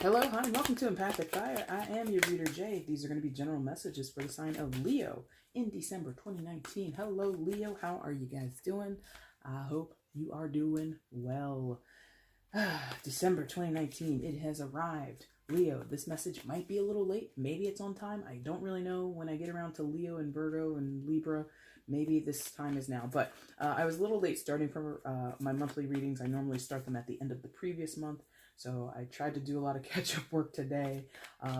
Hello, hi, and welcome to EmpathicFire. I am your reader, Jay. These are going to be general messages for the sign of Leo in December 2019. Hello, Leo. How are you guys doing? I hope you are doing well. December 2019, it has arrived. Leo, this message might be a little late. Maybe it's on time. I don't really know. When I get around to Leo and Virgo and Libra, maybe this time is now. But I was a little late starting for my monthly readings. I normally start them at the end of the previous month. So I tried to do a lot of catch-up work today.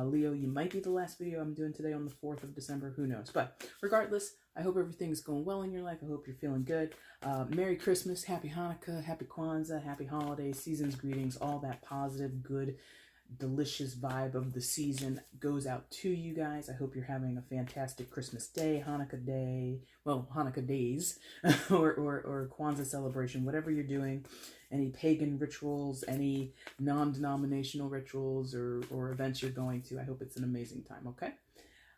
Leo, you might be the last video I'm doing today on the 4th of December. Who knows? But regardless, I hope everything's going well in your life. I hope you're feeling good. Merry Christmas, Happy Hanukkah, Happy Kwanzaa, Happy Holidays, season's greetings, all that positive, good, delicious vibe of the season goes out to you guys. I hope you're having a fantastic Christmas day, Hanukkah day, well, Hanukkah days, or Kwanzaa celebration, whatever you're doing. Any pagan rituals, any non-denominational rituals or events you're going to. I hope it's an amazing time, okay?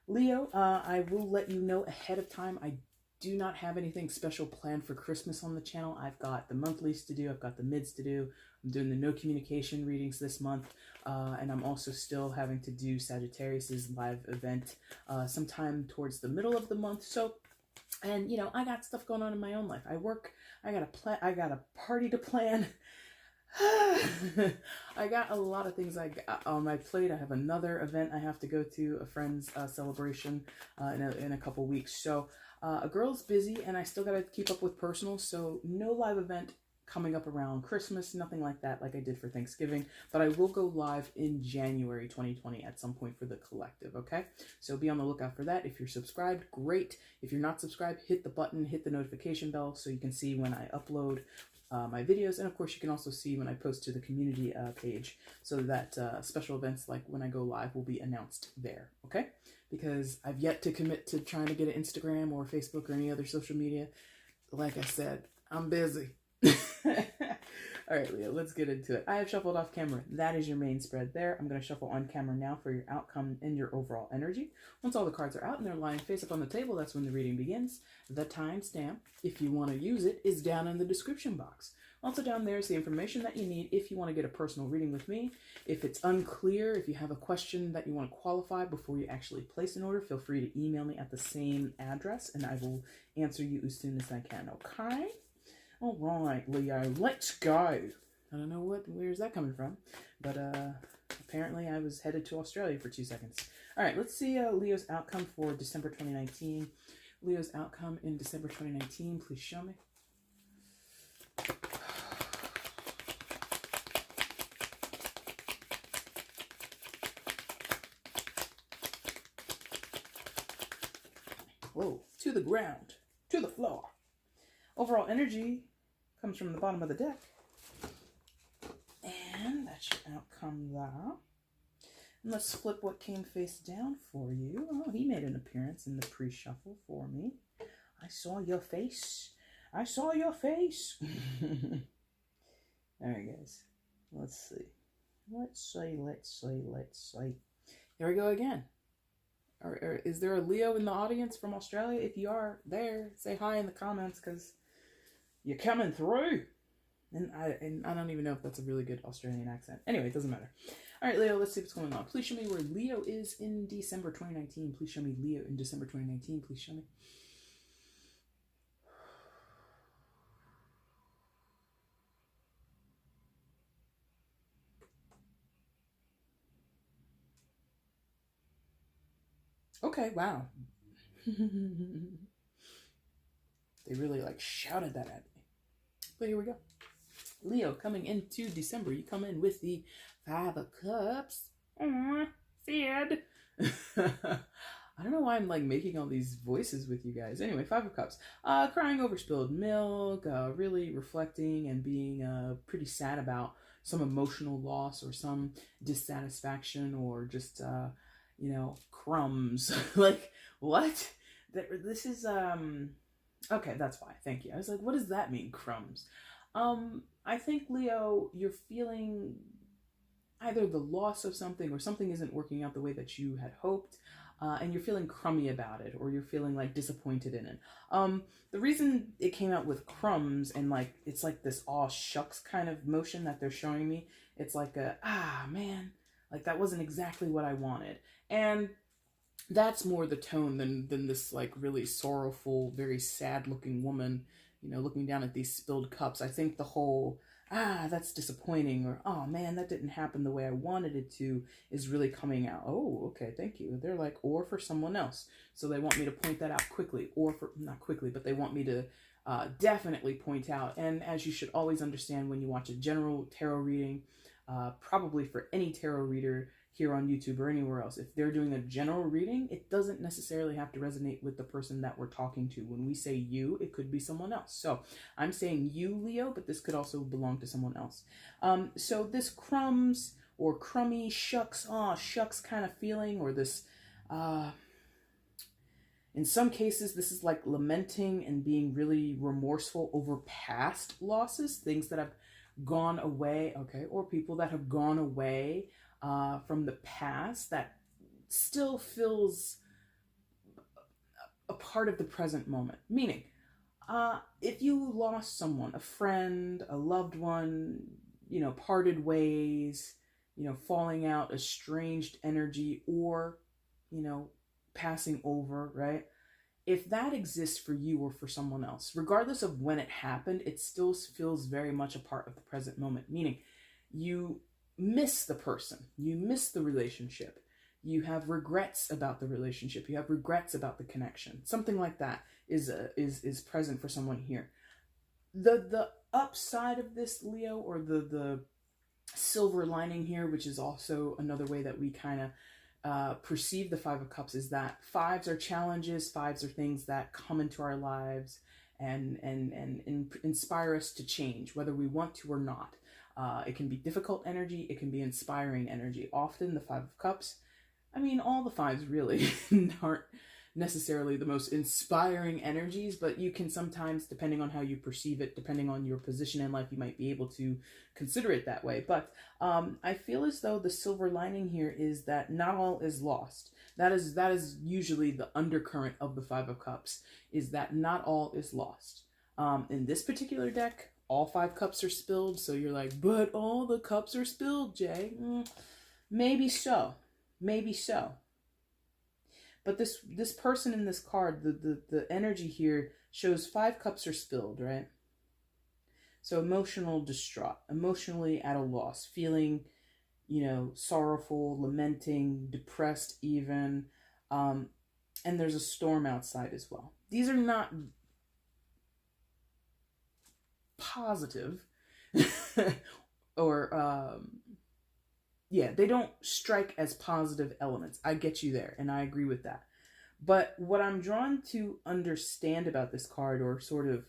Leo, I will let you know ahead of time. I do not have anything special planned for Christmas on the channel. I've got the monthlies to do. I've got the mids to do. I'm doing the no communication readings this month. And I'm also still having to do Sagittarius's live event sometime towards the middle of the month. So, and you know, I got stuff going on in my own life. I work. I got a party to plan. I got a lot of things I got on my plate. I have another event I have to go to, a friend's celebration in a couple weeks. So a girl's busy, and I still got to keep up with personal. So no live event coming up around Christmas, nothing like that like I did for Thanksgiving, but I will go live in January 2020 at some point for the collective, okay? So be on the lookout for that. If you're subscribed, great. If you're not subscribed, hit the button, hit the notification bell so you can see when I upload my videos, and of course you can also see when I post to the community page, so that special events like when I go live will be announced there, okay? Because I've yet to commit to trying to get an Instagram or Facebook or any other social media. Like I said, I'm busy. All right, Leo, let's get into it. I have shuffled off camera. That is your main spread there. I'm going to shuffle on camera now for your outcome and your overall energy. Once all the cards are out and they're lying face up on the table, that's when the reading begins. The timestamp, if you want to use it, is down in the description box. Also down there is the information that you need if you want to get a personal reading with me. If it's unclear, if you have a question that you want to qualify before you actually place an order, feel free to email me at the same address and I will answer you as soon as I can, okay? All right, Leo, let's go. I don't know where's that coming from, but apparently I was headed to Australia for 2 seconds. All right, let's see Leo's outcome for December 2019. Leo's outcome in December 2019, please show me. Whoa, to the ground, to the floor. Overall energy comes from the bottom of the deck. And that's your outcome there. And let's flip what came face down for you. Oh, he made an appearance in the pre-shuffle for me. I saw your face. I saw your face. All right, guys. Let's see. Let's see. Here we go again. Or is there a Leo in the audience from Australia? If you are there, say hi in the comments, because you're coming through. And I don't even know if that's a really good Australian accent. Anyway, it doesn't matter. All right, Leo, let's see what's going on. Please show me where Leo is in December 2019. Please show me Leo in December 2019. Please show me. Okay, wow. They really like shouted that at me. But here we go. Leo, coming into December, you come in with the 5 of Cups. Aww, sad. I don't know why I'm like making all these voices with you guys. Anyway, 5 of Cups. Crying over spilled milk, really reflecting and being pretty sad about some emotional loss or some dissatisfaction or just, you know, crumbs. Like, what? This is, okay, that's why. Thank you. I was like, what does that mean, crumbs? I think, Leo, you're feeling either the loss of something or something isn't working out the way that you had hoped, and you're feeling crummy about it, or you're feeling like disappointed in it. The reason it came out with crumbs and like, it's like this aw shucks kind of motion that they're showing me. It's like a, man, Like, that wasn't exactly what I wanted. And that's more the tone than this like really sorrowful, very sad looking woman, you know, looking down at these spilled cups. I think the whole, that's disappointing, or, oh man, that didn't happen the way I wanted it to, is really coming out. Oh, okay, thank you. They're like, or for someone else. So they want me to point that out quickly, or for, not quickly, but they want me to definitely point out. And as you should always understand when you watch a general tarot reading, probably for any tarot reader here on YouTube or anywhere else, if they're doing a general reading, it doesn't necessarily have to resonate with the person that we're talking to. When we say you, it could be someone else. So I'm saying you, Leo, but this could also belong to someone else. So this crumbs or crummy, shucks, aw, shucks kind of feeling, or this, in some cases, this is like lamenting and being really remorseful over past losses, things that have gone away, okay, or people that have gone away from the past that still feels a part of the present moment. Meaning, if you lost someone, a friend, a loved one, you know, parted ways, you know, falling out, estranged energy, or, you know, passing over, right? If that exists for you or for someone else, regardless of when it happened, it still feels very much a part of the present moment. Meaning, you miss the person, you miss the relationship, you have regrets about the relationship, you have regrets about the connection. Something like that is present for someone here. The upside of this, Leo, or the silver lining here, which is also another way that we kind of perceive the Five of Cups, is that fives are challenges, fives are things that come into our lives and inspire us to change, whether we want to or not. It can be difficult energy, it can be inspiring energy. Often the Five of Cups, I mean, all the fives really aren't necessarily the most inspiring energies, but you can sometimes, depending on how you perceive it, depending on your position in life, you might be able to consider it that way. But I feel as though the silver lining here is that not all is lost. That is usually the undercurrent of the Five of Cups, is that not all is lost. In this particular deck, all five cups are spilled, so you're like, but all the cups are spilled, Jay. Maybe so. Maybe so. But this person in this card, the energy here shows five cups are spilled, right? So emotional distraught, emotionally at a loss, feeling, you know, sorrowful, lamenting, depressed even. And there's a storm outside as well. These are not positive or yeah, they don't strike as positive elements. I get you there, and I agree with that. But what I'm drawn to understand about this card, or sort of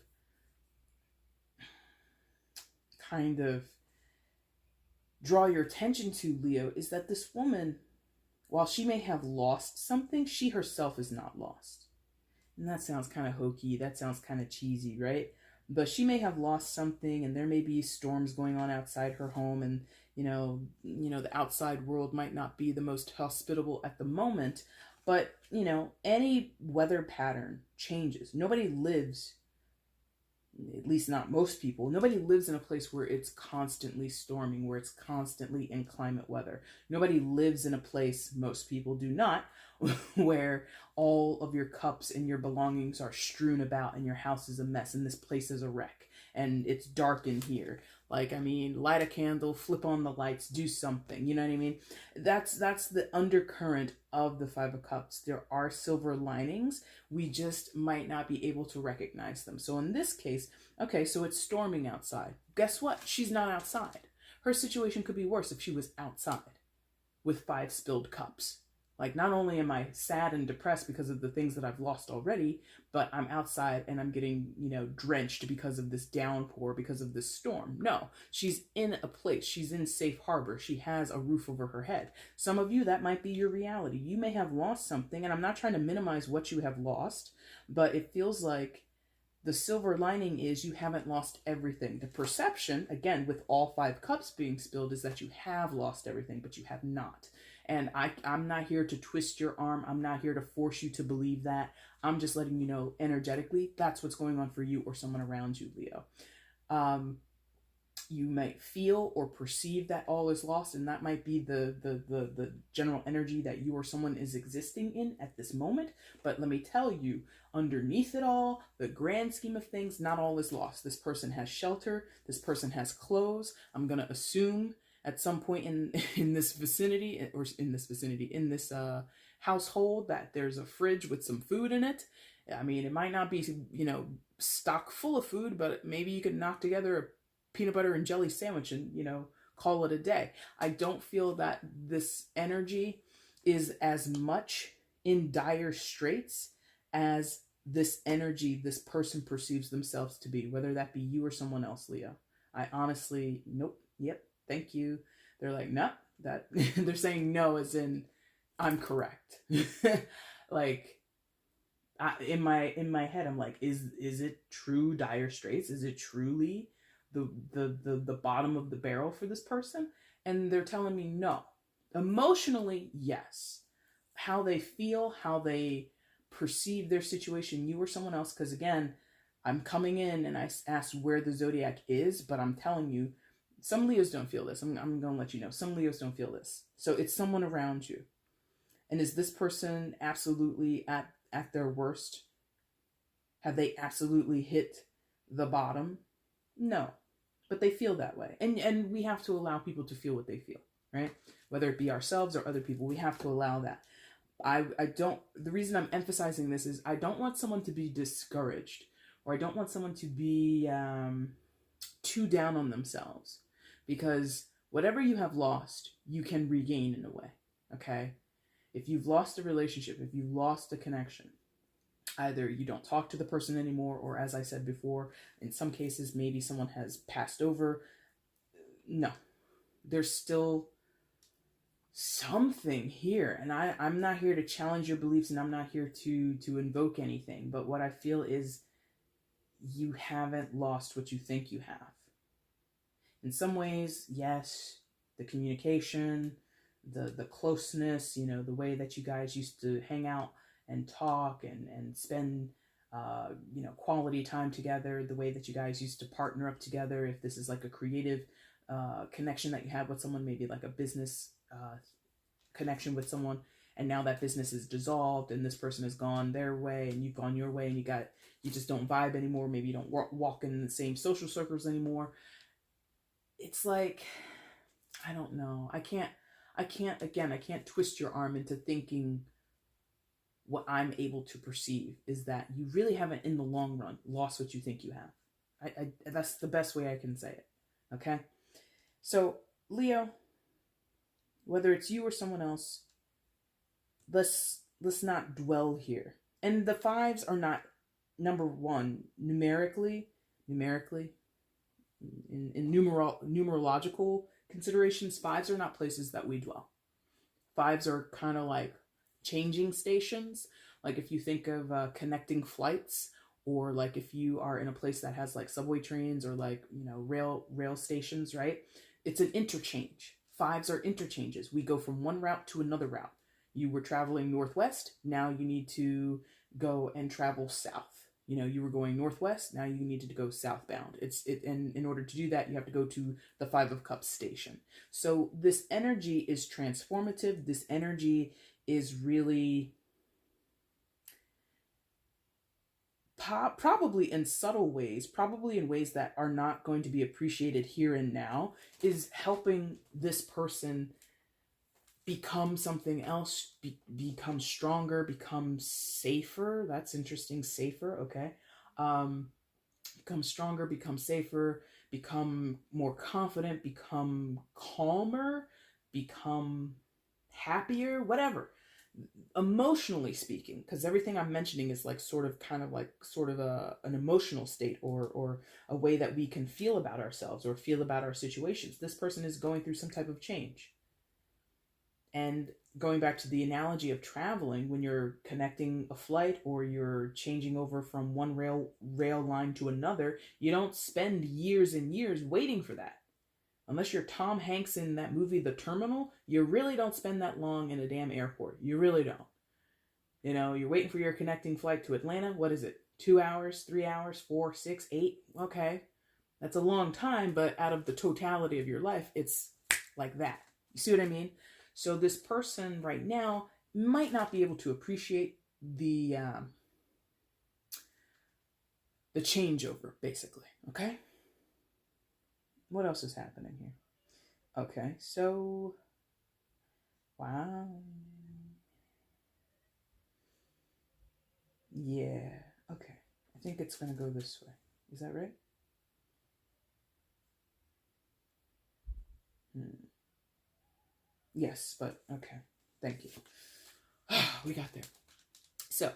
kind of draw your attention to, Leo, is that this woman, while she may have lost something, she herself is not lost. And that sounds kind of hokey, that sounds kind of cheesy, right? But she may have lost something, and there may be storms going on outside her home, and you know, the outside world might not be the most hospitable at the moment, but you know, any weather pattern changes. Nobody lives, at least not most people, nobody lives in a place where it's constantly storming, where it's constantly inclement weather. Nobody lives in a place, most people do not, where all of your cups and your belongings are strewn about and your house is a mess and this place is a wreck and it's dark in here. Like, I mean, light a candle, flip on the lights, do something, you know what I mean? That's the undercurrent of the Five of Cups. There are silver linings. We just might not be able to recognize them. So in this case, okay, so it's storming outside. Guess what? She's not outside. Her situation could be worse if she was outside with five spilled cups. Like, not only am I sad and depressed because of the things that I've lost already, but I'm outside and I'm getting, you know, drenched because of this downpour, because of this storm. No, she's in a place. She's in safe harbor. She has a roof over her head. Some of you, that might be your reality. You may have lost something, and I'm not trying to minimize what you have lost, but it feels like the silver lining is you haven't lost everything. The perception, again, with all five cups being spilled, is that you have lost everything, but you have not. And I'm not here to twist your arm. I'm not here to force you to believe that. I'm just letting you know energetically that's what's going on for you or someone around you, Leo. You might feel or perceive that all is lost, and that might be the general energy that you or someone is existing in at this moment. But let me tell you, underneath it all, the grand scheme of things, not all is lost. This person has shelter. This person has clothes. I'm going to assume at some point in this vicinity, or in this household, that there's a fridge with some food in it. I mean, it might not be, stock full of food, but maybe you could knock together a peanut butter and jelly sandwich and, call it a day. I don't feel that this energy is as much in dire straits as this energy this person perceives themselves to be, whether that be you or someone else, Leo. I honestly, nope, yep, thank you. They're like, no, that they're saying no as in I'm correct. Like, in my head, I'm like, is it true dire straits? Is it truly the bottom of the barrel for this person? And they're telling me no. Emotionally, yes. How they feel, how they perceive their situation, you or someone else, because again, I'm coming in and I asked where the zodiac is, but I'm telling you, some Leos don't feel this. I'm going to let you know. Some Leos don't feel this. So it's someone around you. And is this person absolutely at their worst? Have they absolutely hit the bottom? No, but they feel that way. And we have to allow people to feel what they feel, right? Whether it be ourselves or other people, we have to allow that. The reason I'm emphasizing this is I don't want someone to be discouraged, or I don't want someone to be too down on themselves, because whatever you have lost, you can regain in a way, okay? If you've lost a relationship, if you've lost a connection, either you don't talk to the person anymore, or as I said before, in some cases, maybe someone has passed over. No, there's still something here. And I'm not here to challenge your beliefs, and I'm not here to invoke anything. But what I feel is you haven't lost what you think you have. In some ways, yes, the communication, the closeness, the way that you guys used to hang out and talk and spend, quality time together, the way that you guys used to partner up together. If this is like a creative connection that you have with someone, maybe like a business connection with someone, and now that business is dissolved and this person has gone their way and you've gone your way, and you just don't vibe anymore. Maybe you don't walk in the same social circles anymore. It's like, I don't know. I can't twist your arm into thinking what I'm able to perceive is that you really haven't, in the long run, lost what you think you have. That's the best way I can say it. Okay? So, Leo, whether it's you or someone else, let's not dwell here. And the fives are not, number one, numerically, in numerological considerations, fives are not places that we dwell. Fives are kind of like changing stations. Like if you think of connecting flights, or like if you are in a place that has like subway trains or like, rail stations, right? It's an interchange. Fives are interchanges. We go from one route to another route. You were traveling northwest. Now you need to go and travel south. You were going northwest. Now you needed to go southbound. And in order to do that, you have to go to the Five of Cups station. So this energy is transformative. This energy is really probably in subtle ways, probably in ways that are not going to be appreciated here and now, is helping this person become something else, become stronger, become safer. That's interesting. Safer. Okay. Become stronger, become safer, become more confident, become calmer, become happier, whatever. Emotionally speaking, because everything I'm mentioning is like sort of an emotional state, or a way that we can feel about ourselves or feel about our situations. This person is going through some type of change. And going back to the analogy of traveling, when you're connecting a flight or you're changing over from one rail line to another, you don't spend years and years waiting for that. Unless you're Tom Hanks in that movie, The Terminal, you really don't spend that long in a damn airport. You really don't. You're waiting for your connecting flight to Atlanta. What is it? 2 hours, 3 hours, 4, 6, 8? Okay. That's a long time, but out of the totality of your life, it's like that. You see what I mean? So this person right now might not be able to appreciate the changeover, basically. Okay? What else is happening here? Okay, so wow. Yeah. Okay. I think it's going to go this way. Is that right? Yes, but okay. Thank you. We got there. So,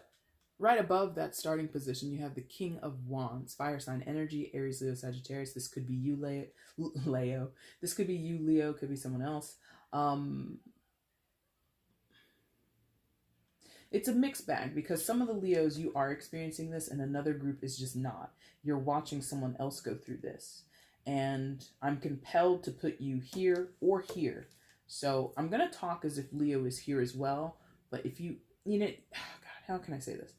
right above that starting position, you have the King of Wands, fire sign energy, Aries, Leo, Sagittarius. This could be you, Leo. This could be you, Leo. Could be someone else. It's a mixed bag because some of the Leos, you are experiencing this and another group is just not. You're watching someone else go through this. And I'm compelled to put you here or here. So I'm going to talk as if Leo is here as well. But if you know, God, how can I say this?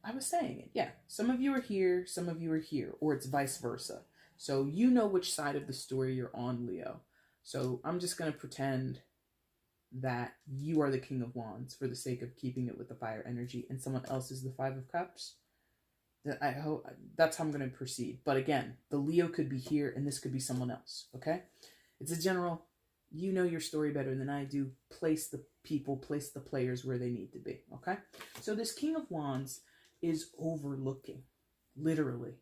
I was saying it. Yeah. Some of you are here, some of you are here, or it's vice versa. So you know which side of the story you're on, Leo. So I'm just going to pretend that you are the King of Wands for the sake of keeping it with the fire energy and someone else is the Five of Cups. I hope that's how I'm going to proceed. But again, the Leo could be here and this could be someone else. Okay. It's a general, you know your story better than I do. Place the people, place the players where they need to be. Okay. So this King of Wands is overlooking literally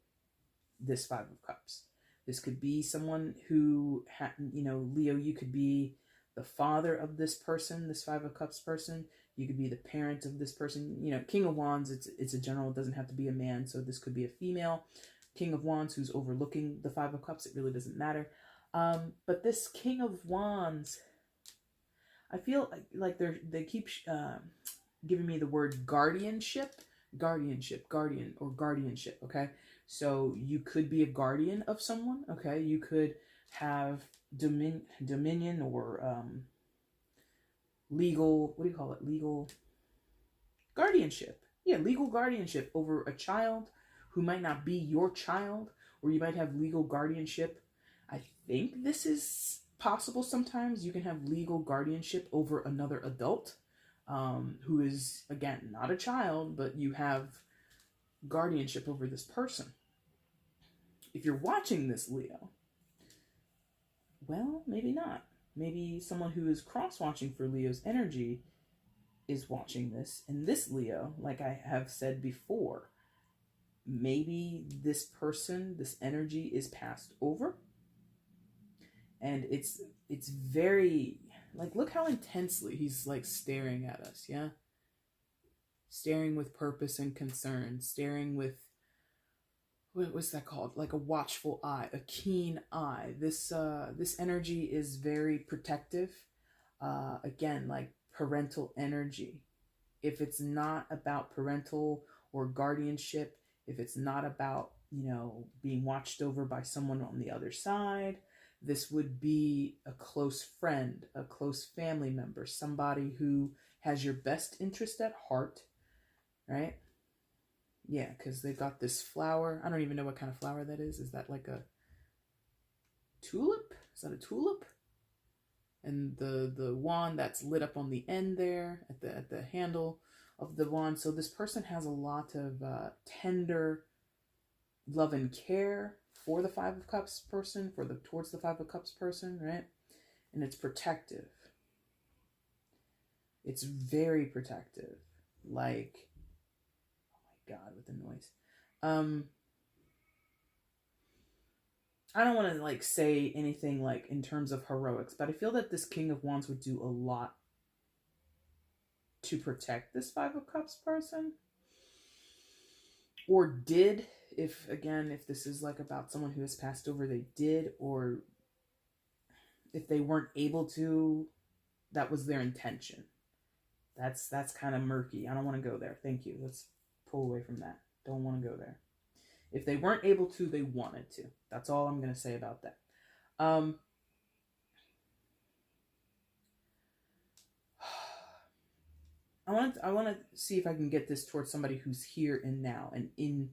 this Five of Cups. This could be someone who, Leo, you could be the father of this person, this Five of Cups person. You could be the parent of this person. King of Wands, it's a general. It doesn't have to be a man. So this could be a female King of Wands who's overlooking the Five of Cups. It really doesn't matter. But this King of Wands, I feel like they keep giving me the word guardianship, guardian, or guardianship. Okay. So you could be a guardian of someone. Okay. You could have dominion or legal, what do you call it? Legal guardianship. Yeah, legal guardianship over a child who might not be your child, or you might have legal guardianship. I think this is possible sometimes. You can have legal guardianship over another adult who is, again, not a child, but you have guardianship over this person. If you're watching this, Leo, well, maybe not. Maybe someone who is cross-watching for Leo's energy is watching this. And this Leo, like I have said before, maybe this person, this energy is passed over. And it's very, like, look how intensely he's, like, staring at us, yeah? Staring with purpose and concern. Staring with, what's that called? Like a watchful eye, a keen eye. This energy is very protective. Again, like parental energy. If it's not about parental or guardianship, if it's not about, being watched over by someone on the other side, this would be a close friend, a close family member, somebody who has your best interest at heart, right? Yeah, because they've got this flower. I don't even know what kind of flower that is. Is that like a tulip? Is that a tulip? And the wand that's lit up on the end there at the handle of the wand. So this person has a lot of tender love and care for the Five of Cups person, towards the Five of Cups person, right? And it's protective. It's very protective. Like, God, with the noise. I don't want to like say anything like in terms of heroics, but I feel that this King of Wands would do a lot to protect this Five of Cups person, or did, if this is like about someone who has passed over, they did, or if they weren't able to, that was their intention. That's kind of murky. I don't want to go there. Thank you. Let's pull away from that. Don't want to go there. If they weren't able to, they wanted to. That's all I'm going to say about that. I want to see if I can get this towards somebody who's here and now and in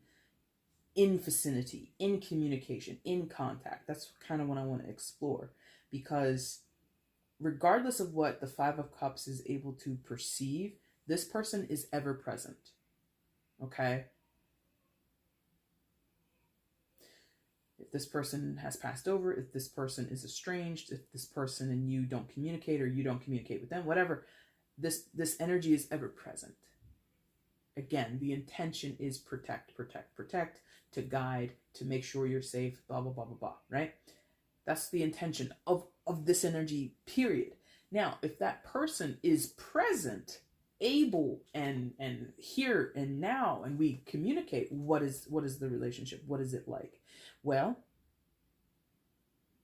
in vicinity, in communication, in contact. That's kind of what I want to explore, because regardless of what the Five of Cups is able to perceive, this person is ever present. Okay? If this person has passed over, if this person is estranged, if this person and you don't communicate, or you don't communicate with them, whatever, this energy is ever present. Again, the intention is protect, protect, protect, to guide, to make sure you're safe, blah, blah, blah, blah, blah, right? That's the intention of this energy, period. Now, if that person is present, able, and here and now, and we communicate, what is the relationship? What is it like? Well,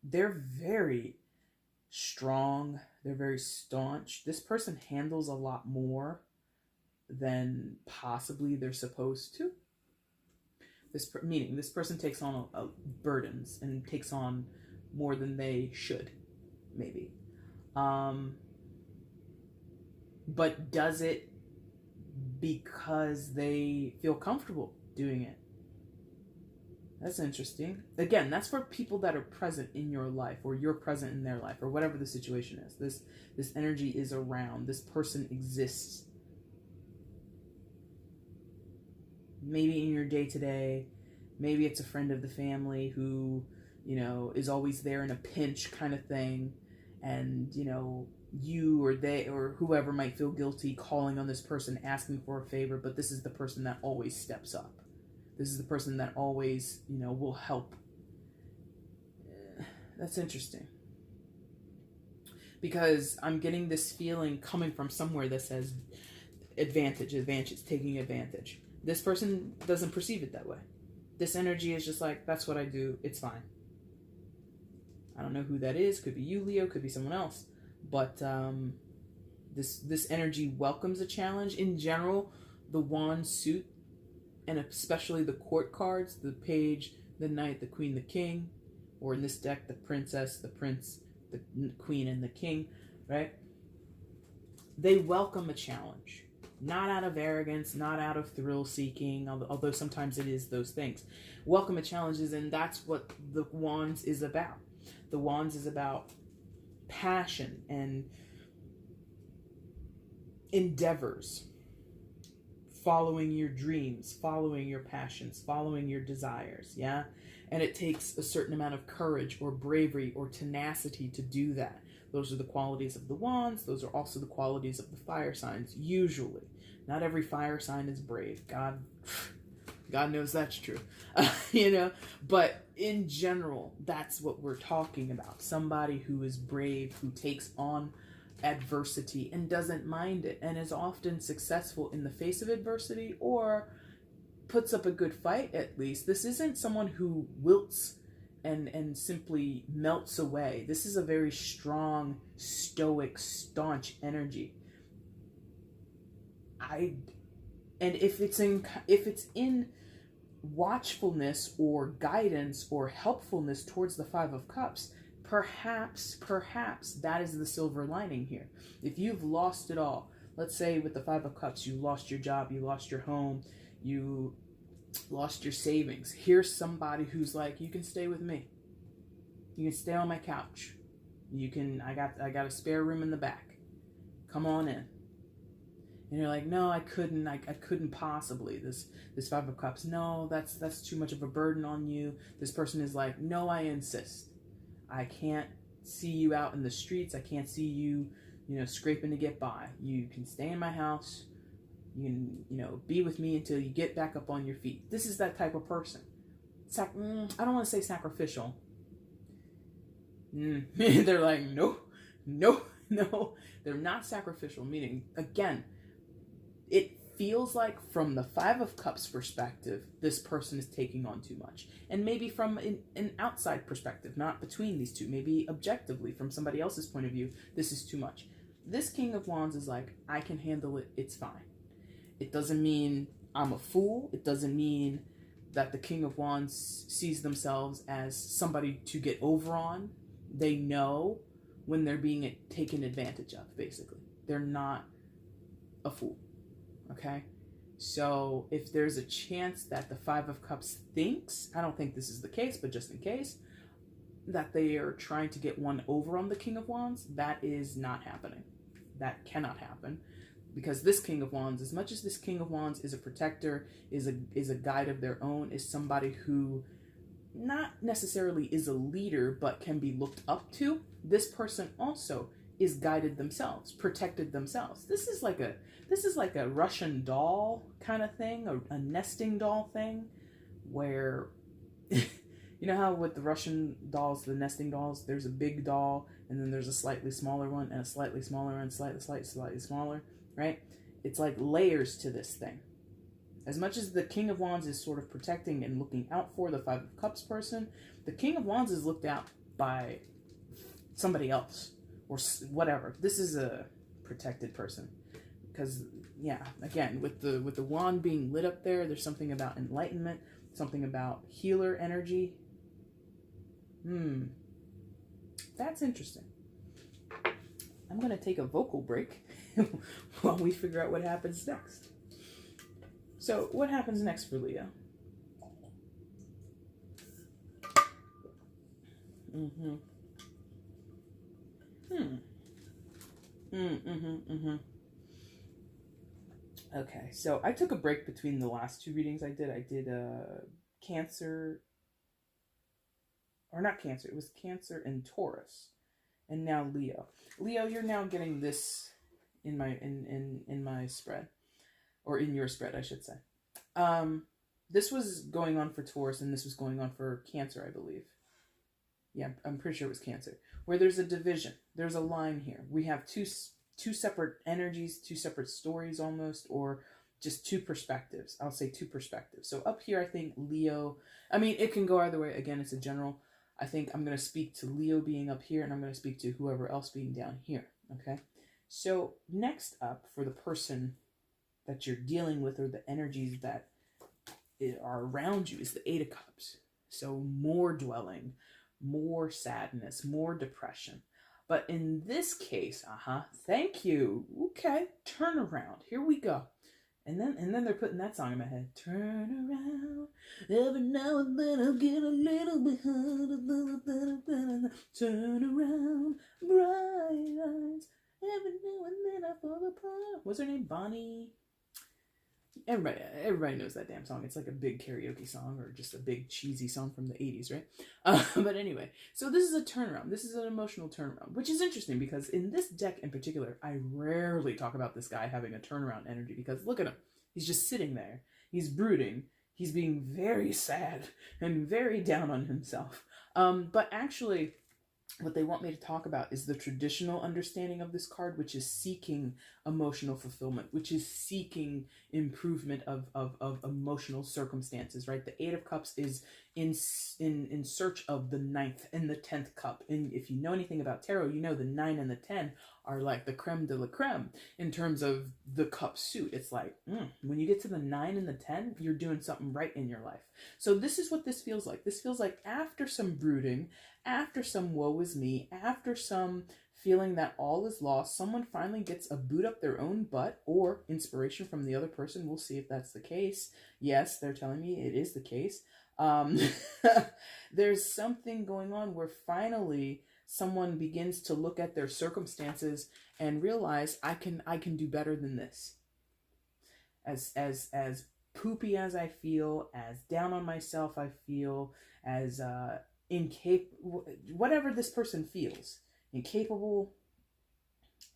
they're very strong. They're very staunch. This person handles a lot more than possibly they're supposed to. Meaning this person takes on burdens and takes on more than they should, maybe. But does it because they feel comfortable doing it? That's interesting. Again, that's for people that are present in your life, or you're present in their life, or whatever the situation is. This energy is around. This person exists. Maybe in your day-to-day, maybe it's a friend of the family who, is always there in a pinch kind of thing. And, you or they or whoever might feel guilty calling on this person, asking for a favor, but this is the person that always steps up. This is the person that always, will help. That's interesting. Because I'm getting this feeling coming from somewhere that says advantage, taking advantage. This person doesn't perceive it that way. This energy is just like, that's what I do. It's fine. I don't know who that is. Could be you, Leo. Could be someone else. But this energy welcomes a challenge. In general, the wand suit, and especially the court cards, the page, the knight, the queen, the king, or in this deck, the princess, the prince, the queen, and the king, right? They welcome a challenge. Not out of arrogance, not out of thrill-seeking, although sometimes it is those things. Welcome a challenges, and that's what the Wands is about. The Wands is about passion and endeavors, following your dreams, following your passions, following your desires, yeah? And it takes a certain amount of courage or bravery or tenacity to do that. Those are the qualities of the Wands. Those are also the qualities of the fire signs, usually. Not every fire sign is brave. God knows that's true. But in general, that's what we're talking about. Somebody who is brave, who takes on adversity and doesn't mind it, and is often successful in the face of adversity, or puts up a good fight at least. This isn't someone who wilts and simply melts away. This is a very strong, stoic, staunch energy. And if it's in watchfulness or guidance or helpfulness towards the Five of Cups, perhaps that is the silver lining here. If you've lost it all, let's say with the Five of Cups, you lost your job, you lost your home, you lost your savings. Here's somebody who's like, you can stay with me. You can stay on my couch. I got a spare room in the back. Come on in. And you're like, no, I couldn't possibly. This Five of Cups, no, that's too much of a burden on you. This person is like, no, I insist. I can't see you out in the streets. I can't see you, scraping to get by. You can stay in my house. You can, be with me until you get back up on your feet. This is that type of person. I don't want to say sacrificial. They're like, no. They're not sacrificial, meaning, again, it feels like from the Five of Cups perspective, this person is taking on too much. And maybe from an outside perspective, not between these two, maybe objectively from somebody else's point of view, this is too much. This King of Wands is like, I can handle it, it's fine. It doesn't mean I'm a fool. It doesn't mean that the King of Wands sees themselves as somebody to get over on. They know when they're being taken advantage of, basically. They're not a fool, okay? So if there's a chance that the Five of Cups thinks, I don't think this is the case, but just in case, that they are trying to get one over on the King of Wands, that is not happening. That cannot happen. Because this King of Wands, as much as this King of Wands is a protector, is a guide of their own, is somebody who not necessarily is a leader, but can be looked up to, this person also is guided themselves, protected themselves. This is like a Russian doll kind of thing, a nesting doll thing, where you know how with the Russian dolls, the nesting dolls, there's a big doll, and then there's a slightly smaller one, and a slightly smaller one, slightly smaller, right? It's like layers to this thing. As much as the King of Wands is sort of protecting and looking out for the Five of Cups person, the King of Wands is looked out by somebody else or whatever. This is a protected person because, yeah, again, with the wand being lit up there, there's something about enlightenment, something about healer energy. That's interesting. I'm going to take a vocal break while we figure out what happens next. So, what happens next for Leo? Okay, so I took a break between the last two readings I did. I did Cancer, or not Cancer, it was Cancer and Taurus, and now Leo. Leo, you're now getting this in my in my spread, or in your spread, I should say. This was going on for Taurus, and this was going on for Cancer, I believe. Yeah, I'm pretty sure it was Cancer. Where there's a division, there's a line here. We have two separate energies, two separate stories almost, or just two perspectives. I'll say two perspectives. So up here, I think Leo, I mean, it can go either way. Again, it's a general. I think I'm going to speak to Leo being up here, and I'm going to speak to whoever else being down here. Okay. So next up, for the person that you're dealing with, or the energies that are around you, is the Eight of Cups. So more dwelling, more sadness, more depression. But in this case, thank you. Okay, turn around. Here we go. And then they're putting that song in my head. Turn around. Every now and then I'll get a little behind. Turn around. Bright eyes. Every now and then I fall apart. What's her name? Bonnie? Everybody knows that damn song. It's like a big karaoke song, or just a big cheesy song from the 80s, right? But anyway, so this is a turnaround. This is an emotional turnaround, which is interesting because in this deck in particular, I rarely talk about this guy having a turnaround energy, because look at him. He's just sitting there. He's brooding. He's being very sad and very down on himself. But actually, what they want me to talk about is the traditional understanding of this card, which is seeking emotional fulfillment, which is seeking improvement of emotional circumstances, right? The Eight of Cups is in search of the ninth and the 10th cup. And if you know anything about tarot, you know the 9 and the 10 are like the creme de la creme in terms of the cup suit. It's like, when you get to the 9 and the 10, you're doing something right in your life. So this is what this feels like. This feels like after some brooding, after some woe is me, after some feeling that all is lost, someone finally gets a boot up their own butt, or inspiration from the other person. We'll see if that's the case. Yes, they're telling me it is the case. There's something going on where finally someone begins to look at their circumstances and realize I can do better than this. As poopy as I feel, as down on myself I feel, as incapable, whatever this person feels, incapable,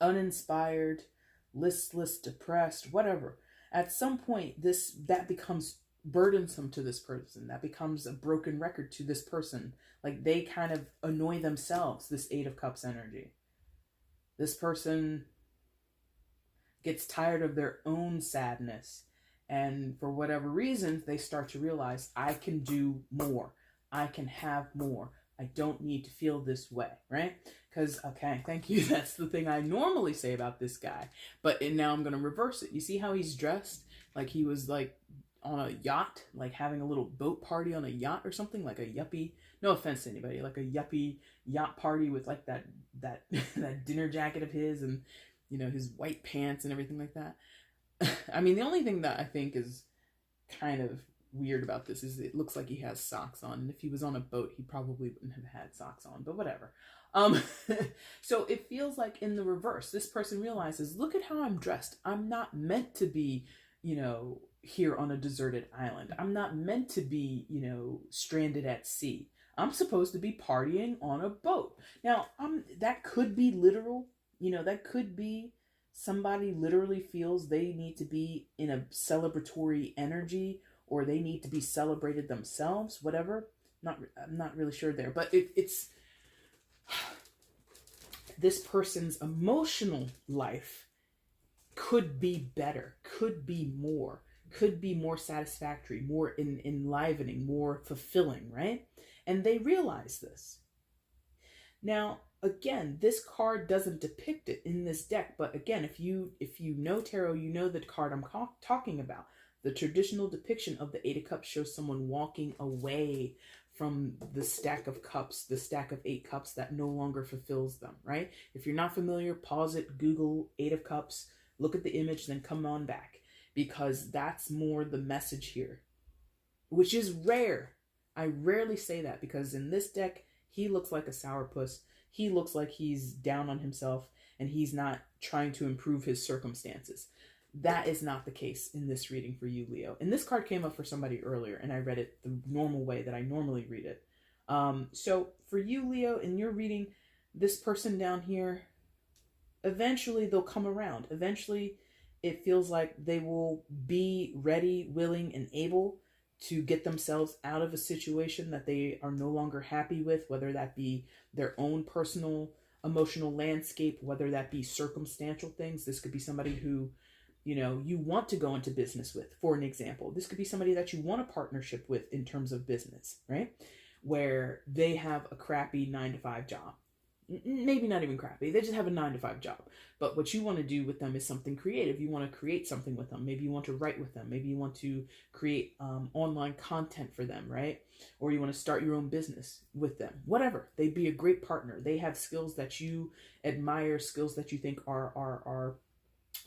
uninspired, listless, depressed, whatever. At some point, that becomes burdensome to this person. That becomes a broken record to this person. Like, they kind of annoy themselves, this Eight of Cups energy. This person gets tired of their own sadness, and for whatever reason, they start to realize, I can do more. I can have more. I don't need to feel this way, right? Because, okay, thank you. That's the thing I normally say about this guy. But now I'm going to reverse it. You see how he's dressed? Like he was like on a yacht, like having a little boat party on a yacht or something, like a yuppie. No offense to anybody, like a yuppie yacht party with like that dinner jacket of his, and, you know, his white pants and everything like that. I mean, the only thing that I think is kind of weird about this is it looks like he has socks on. And if he was on a boat, he probably wouldn't have had socks on, but whatever. Um, so it feels like in the reverse, this person realizes, look at how I'm dressed. I'm not meant to be, here on a deserted island. I'm not meant to be, stranded at sea. I'm supposed to be partying on a boat. Now, that could be literal. That could be somebody literally feels they need to be in a celebratory energy, or they need to be celebrated themselves, whatever. I'm not really sure there, but it's this person's emotional life could be better, could be more satisfactory, more enlivening, more fulfilling, right? And they realize this. Now, again, this card doesn't depict it in this deck, but again, if you know tarot, you know the card I'm talking about. The traditional depiction of the Eight of Cups shows someone walking away from the stack of cups, the stack of 8 cups that no longer fulfills them, right? If you're not familiar, pause it, Google 8 of Cups, look at the image, then come on back, because that's more the message here, which is rare. I rarely say that, because in this deck, he looks like a sourpuss. He looks like he's down on himself, and he's not trying to improve his circumstances. That is not the case in this reading for you, Leo. And this card came up for somebody earlier, and I read it the normal way that I normally read it. So for you, Leo, in your reading, this person down here, eventually they'll come around. Eventually, it feels like they will be ready, willing, and able to get themselves out of a situation that they are no longer happy with, whether that be their own personal emotional landscape, whether that be circumstantial things. This could be somebody who, you want to go into business with, for an example. This could be somebody that you want a partnership with in terms of business, right? Where they have a crappy 9-to-5 job. Maybe not even crappy. They just have a 9-to-5 job. But what you want to do with them is something creative. You want to create something with them. Maybe you want to write with them. Maybe you want to create online content for them, right? Or you want to start your own business with them. Whatever. They'd be a great partner. They have skills that you admire, skills that you think are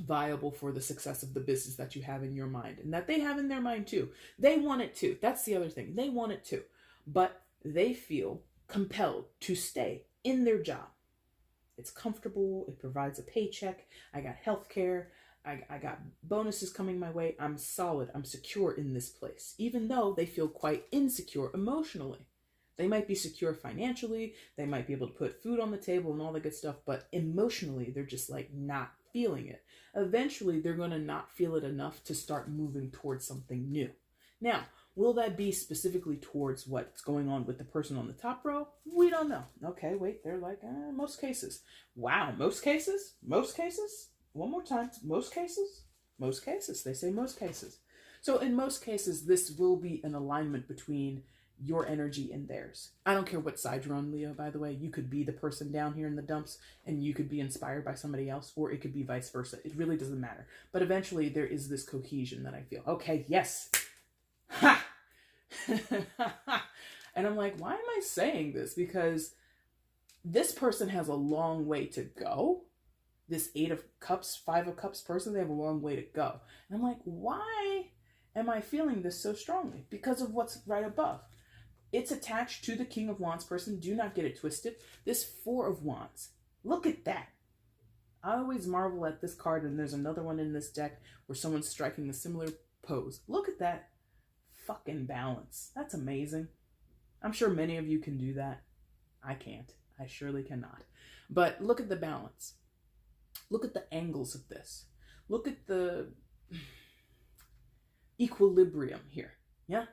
viable for the success of the business that you have in your mind, and that they have in their mind too. They want it too. That's the other thing. They want it too. But they feel compelled to stay in their job. It's comfortable. It provides a paycheck. I got health care. I got bonuses coming my way. I'm solid. I'm secure in this place, even though they feel quite insecure emotionally. They might be secure financially. They might be able to put food on the table and all the good stuff, but emotionally, they're just like not feeling it. Eventually, they're going to not feel it enough to start moving towards something new. Now, will that be specifically towards what's going on with the person on the top row? We don't know. Okay, wait, they're like, most cases. Wow, most cases? Most cases? One more time. Most cases? Most cases. They say most cases. So in most cases, this will be an alignment between your energy and theirs. I don't care what side you're on, Leo, by the way. You could be the person down here in the dumps and you could be inspired by somebody else, or it could be vice versa. It really doesn't matter. But eventually there is this cohesion that I feel. Okay, yes. Ha! And I'm like, why am I saying this? Because this person has a long way to go. This 8 of Cups, 5 of Cups person, they have a long way to go. And I'm like, why am I feeling this so strongly? Because of what's right above. It's attached to the King of Wands person. Do not get it twisted. This 4 of Wands. Look at that. I always marvel at this card, and there's another one in this deck where someone's striking a similar pose. Look at that fucking balance. That's amazing. I'm sure many of you can do that. I can't. I surely cannot. But look at the balance. Look at the angles of this. Look at the equilibrium here. Yeah?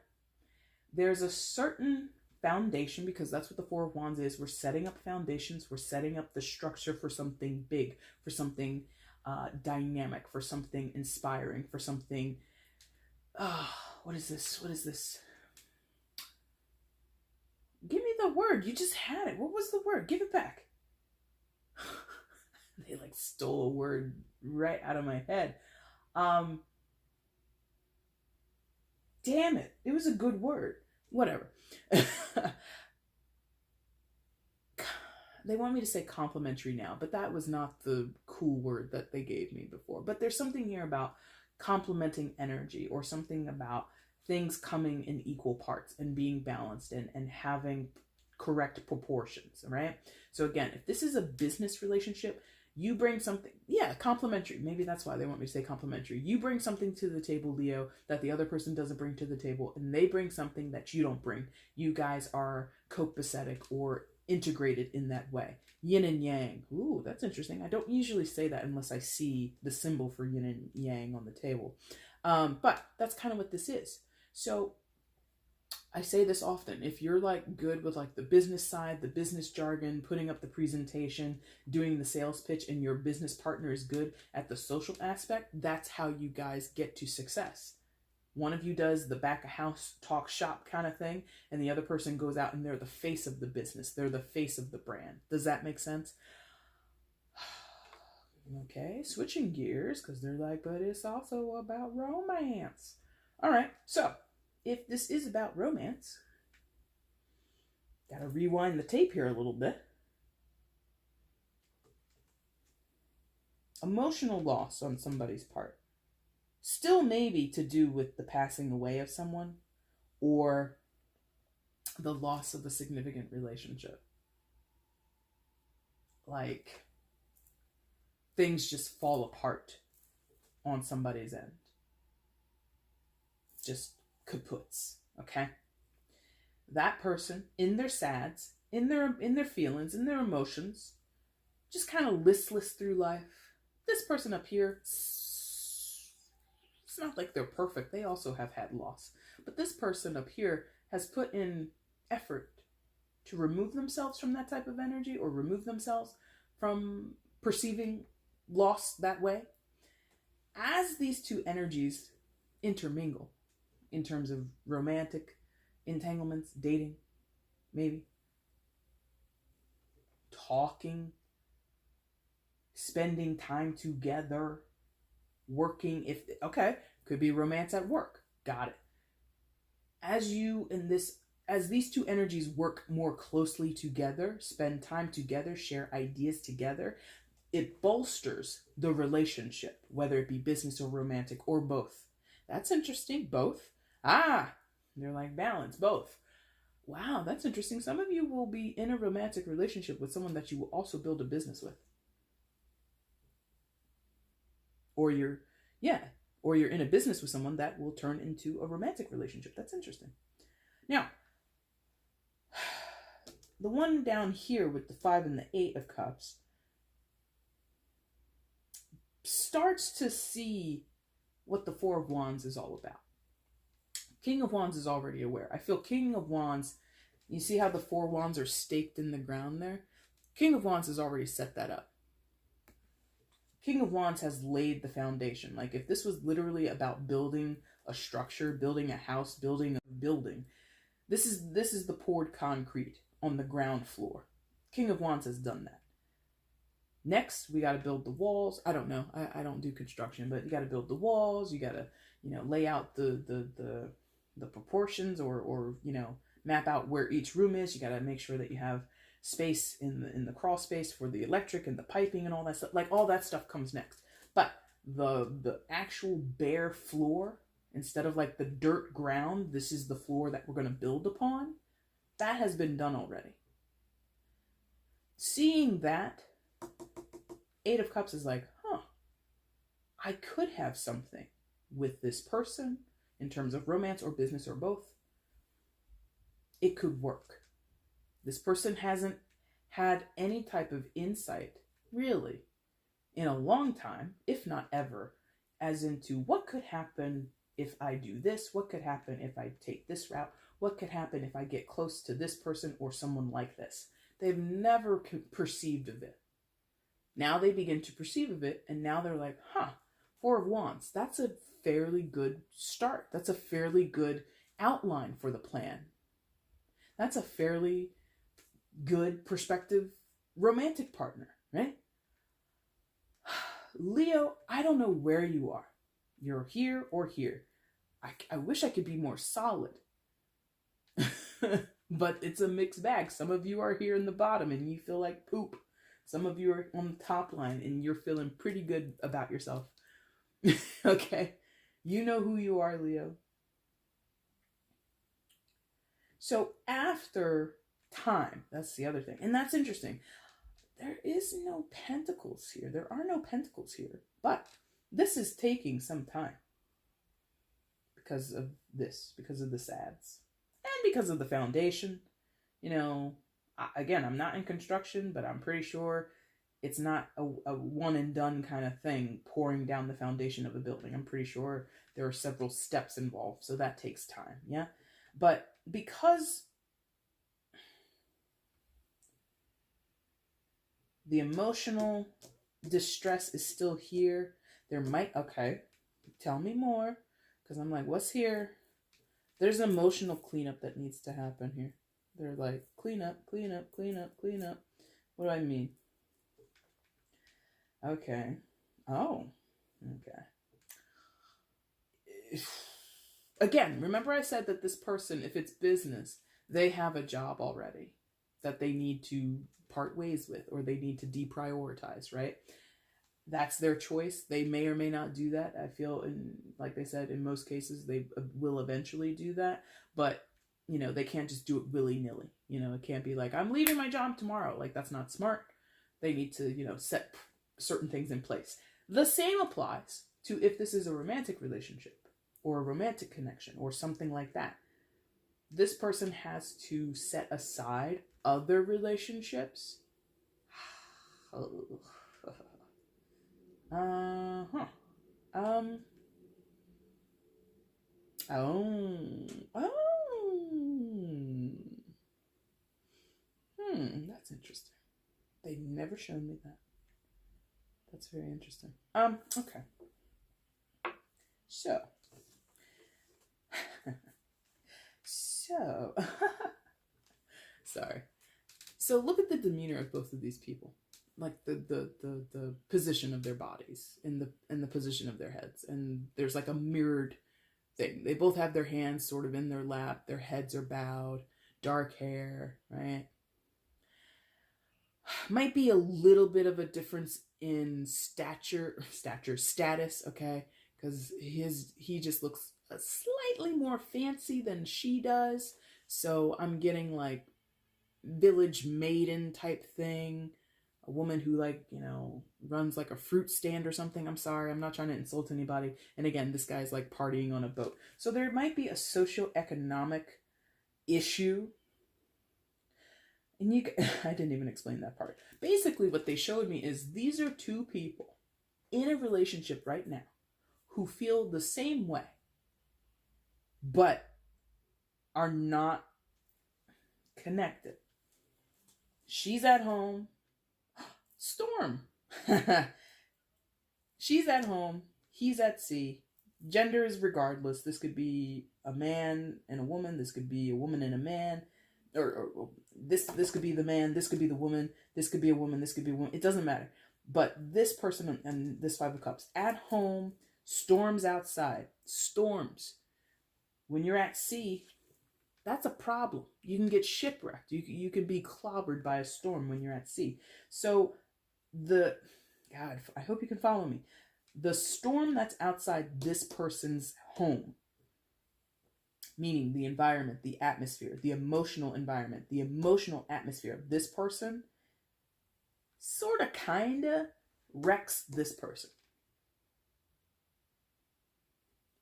There's a certain foundation, because that's what the 4 of Wands is. We're setting up foundations. We're setting up the structure for something big, for something dynamic, for something inspiring, for something... what is this? What is this? Give me the word. You just had it. What was the word? Give it back. They like stole a word right out of my head. Damn it. It was a good word. Whatever. They want me to say complimentary now, but that was not the cool word that they gave me before. But there's something here about complementing energy, or something about things coming in equal parts and being balanced and having correct proportions, right? So again, if this is a business relationship, you bring something, yeah, complementary. Maybe that's why they want me to say complementary. You bring something to the table, Leo, that the other person doesn't bring to the table, and they bring something that you don't bring. You guys are copacetic or integrated in that way. Yin and yang. Ooh, that's interesting. I don't usually say that unless I see the symbol for yin and yang on the table. But that's kind of what this is. So I say this often. If you're like good with like the business side, the business jargon, putting up the presentation, doing the sales pitch, and your business partner is good at the social aspect, that's how you guys get to success. One of you does the back of house talk shop kind of thing, and the other person goes out and they're the face of the business. They're the face of the brand. Does that make sense? Okay, switching gears, because they're like, but it's also about romance. All right, so if this is about romance, gotta rewind the tape here a little bit. Emotional loss on somebody's part. Still maybe to do with the passing away of someone or the loss of a significant relationship. Like, things just fall apart on somebody's end. Just kaputs, okay? That person, in their sads, in their feelings, in their emotions, just kind of listless through life. This person up here, it's not like they're perfect. They also have had loss. But this person up here has put in effort to remove themselves from that type of energy, or remove themselves from perceiving loss that way. As these two energies intermingle in terms of romantic entanglements, dating, maybe, talking, spending time together, working, could be romance at work. Got it. As these two energies work more closely together, spend time together, share ideas together, it bolsters the relationship, whether it be business or romantic or both. That's interesting. Both. They're like balance, both. Wow, that's interesting. Some of you will be in a romantic relationship with someone that you will also build a business with. Or you're in a business with someone that will turn into a romantic relationship. That's interesting. Now, the one down here with the 5 and the 8 of Cups starts to see what the 4 of Wands is all about. King of Wands is already aware. I feel King of Wands, you see how the 4 wands are staked in the ground there? King of Wands has already set that up. King of Wands has laid the foundation. Like, if this was literally about building a structure, building a house, building a building, this is the poured concrete on the ground floor. King of Wands has done that. Next, we got to build the walls. I don't know. I don't do construction, but you got to build the walls. You got to, lay out the proportions, or map out where each room is. You got to make sure that you have space in the crawl space for the electric and the piping and all that stuff. Like, all that stuff comes next. But the actual bare floor, instead of like the dirt ground, this is the floor that we're going to build upon. That has been done already. Seeing that, 8 of Cups is like, I could have something with this person in terms of romance or business or both. It could work. This person hasn't had any type of insight, really, in a long time, if not ever, as into what could happen if I do this, what could happen if I take this route, what could happen if I get close to this person or someone like this. They've never perceived of it. Now they begin to perceive of it, and now they're like, 4 of Wands, that's a fairly good start. That's a fairly good outline for the plan. That's a fairly good prospective romantic partner, right? Leo, I don't know where you are. You're here or here. I wish I could be more solid. But it's a mixed bag. Some of you are here in the bottom and you feel like poop. Some of you are on the top line and you're feeling pretty good about yourself. Okay. You know who you are, Leo. So after time, that's the other thing. And that's interesting. There is no pentacles here. There are no pentacles here. But this is taking some time. Because of this. Because of the sads. And because of the foundation. You know, again, I'm not in construction, but I'm pretty sure it's not a one and done kind of thing, pouring down the foundation of a building. I'm pretty sure there are several steps involved, so that takes time, yeah? But because the emotional distress is still here, there might, okay, tell me more, because I'm like, what's here? There's an emotional cleanup that needs to happen here. They're like, clean up, clean up, clean up, clean up. What do I mean? Okay. Oh, okay. Again, remember I said that this person, if it's business, they have a job already that they need to part ways with, or they need to deprioritize, right? That's their choice. They may or may not do that. I feel, like they said, in most cases, they will eventually do that. But, you know, they can't just do it willy-nilly. You know, it can't be like, I'm leaving my job tomorrow. Like, that's not smart. They need to, you know, set certain things in place. The same applies to if this is a romantic relationship or a romantic connection or something like that. This person has to set aside other relationships. That's interesting. They never showed me that. That's very interesting. Okay. So. Sorry. So look at the demeanor of both of these people. Like the position of their bodies and the position of their heads. And there's like a mirrored thing. They both have their hands sort of in their lap. Their heads are bowed. Dark hair, right? Might be a little bit of a difference in status, okay? Because he just looks slightly more fancy than she does. So I'm getting like village maiden type thing. A woman who, like, you know, runs like a fruit stand or something. I'm sorry, I'm not trying to insult anybody. And again, this guy's like partying on a boat. So there might be a socioeconomic issue. And I didn't even explain that part. Basically, what they showed me is these are two people in a relationship right now who feel the same way, but are not connected. She's at home. Storm. She's at home. He's at sea. Gender is regardless. This could be a man and a woman. This could be a woman and a man. Or this could be the man. This could be the woman. This could be a woman. This could be a woman. It doesn't matter. But this person and this Five of Cups at home, storms outside. Storms. When you're at sea, that's a problem. You can get shipwrecked. You can be clobbered by a storm when you're at sea. So God, I hope you can follow me. The storm that's outside this person's home, meaning the environment, the atmosphere, the emotional environment, the emotional atmosphere of this person, sort of, kind of wrecks this person.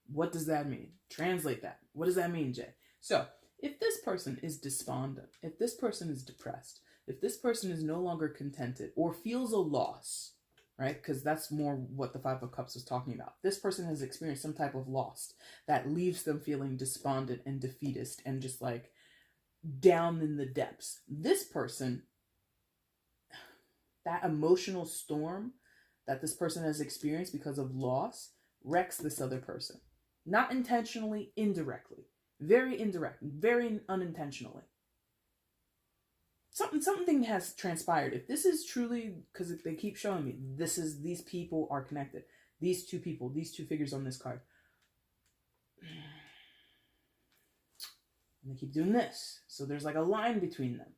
What does that mean? Translate that. What does that mean, Jay? So, if this person is despondent, if this person is depressed, if this person is no longer contented or feels a loss, right? Because that's more what the Five of Cups was talking about. This person has experienced some type of loss that leaves them feeling despondent and defeatist and just like down in the depths. This person, that emotional storm that this person has experienced because of loss, wrecks this other person. Not intentionally, indirectly. Very indirect, very unintentionally. Something has transpired. If this is truly, because they keep showing me, these people are connected. These two people, these two figures on this card. And they keep doing this. So there's like a line between them.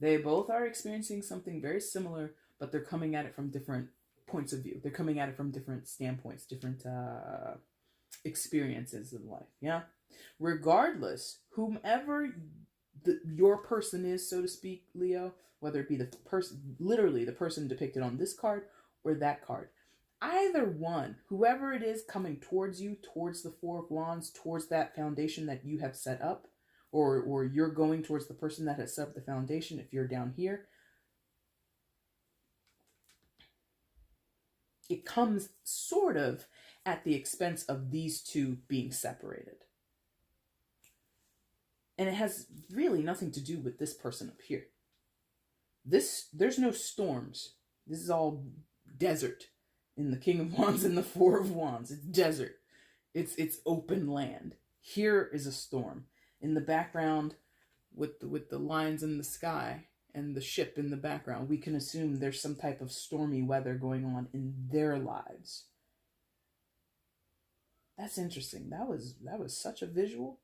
They both are experiencing something very similar, but they're coming at it from different points of view. They're coming at it from different standpoints, different experiences in life. Yeah. Regardless, whomever your person is, so to speak, Leo, whether it be the person, literally the person depicted on this card or that card, either one, whoever it is coming towards you, towards the Four of Wands, towards that foundation that you have set up, or you're going towards the person that has set up the foundation, if you're down here, it comes sort of at the expense of these two being separated. And it has really nothing to do with this person up here. There's no storms. This is all desert in the King of Wands and the Four of Wands. It's desert. It's open land. Here is a storm. In the background, with the lines in the sky and the ship in the background, we can assume there's some type of stormy weather going on in their lives. That's interesting. That was such a visual.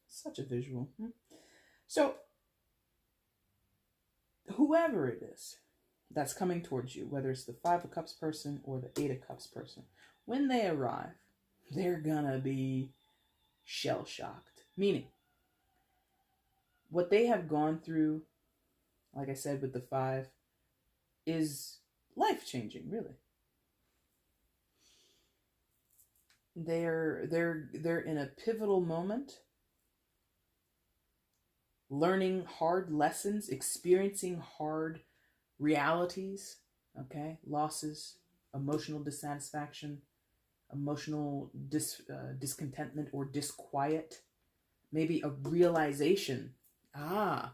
Such a visual. So, whoever it is that's coming towards you, whether it's the Five of Cups person or the Eight of Cups person, when they arrive, they're gonna be shell-shocked. Meaning, what they have gone through, like I said with the Five, is life-changing, really. They're in a pivotal moment, learning hard lessons, experiencing hard realities, okay? Losses, emotional dissatisfaction, emotional discontentment or disquiet, maybe a realization. God,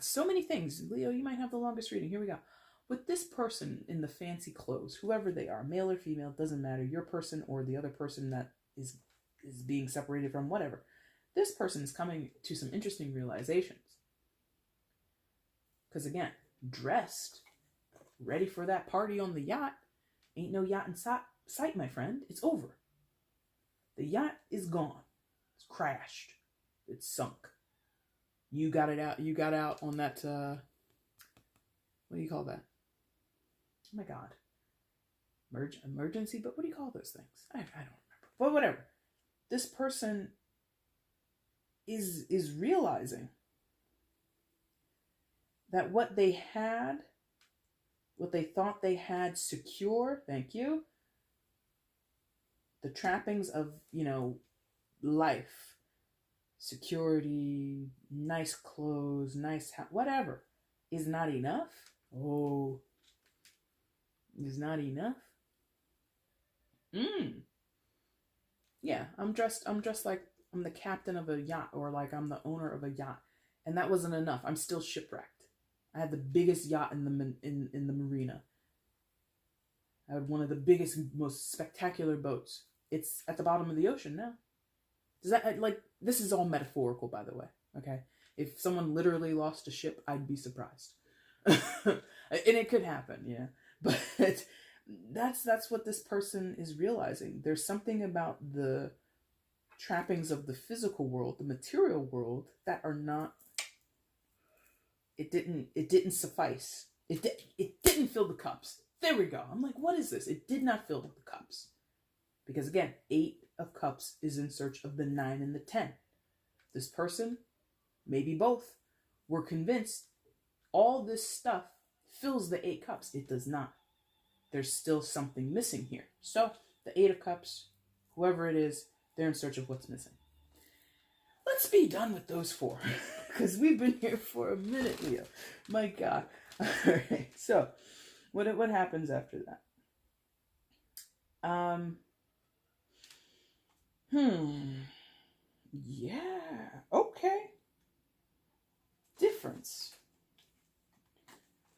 so many things. Leo, you might have the longest reading. Here we go. With this person in the fancy clothes, whoever they are, male or female, doesn't matter, your person or the other person that is being separated from, whatever. This person is coming to some interesting realizations. Because again, dressed, ready for that party on the yacht. Ain't no yacht in sight, my friend. It's over. The yacht is gone. It's crashed. It's sunk. You got it out. You got out on that, what do you call that? Oh my God. Emergency, but what do you call those things? I don't remember. But whatever. This person is realizing that what they thought they had secure, thank you, the trappings of, life, security, nice clothes, nice house, whatever, is not enough. Oh, is not enough. Yeah, I'm dressed like I'm the captain of a yacht, or like I'm the owner of a yacht, and that wasn't enough. I'm still shipwrecked. I had the biggest yacht in the marina. I had one of the biggest, most spectacular boats. It's at the bottom of the ocean now. Does that, this is all metaphorical, by the way, okay? If someone literally lost a ship, I'd be surprised. And it could happen, yeah. But that's what this person is realizing. There's something about the trappings of the physical world, the material world, that are not, it didn't suffice. It didn't fill the cups. There we go. I'm like, what is this? It did not fill the cups. Because again, 8 of Cups is in search of the 9 and the 10. This person, maybe both, were convinced all this stuff fills the 8 cups. It does not. There's still something missing here. So the 8 of Cups, whoever it is, they're in search of what's missing. Let's be done with those 4. Because we've been here for a minute, Leo. My God. All right. So what happens after that? Yeah. Okay. Difference.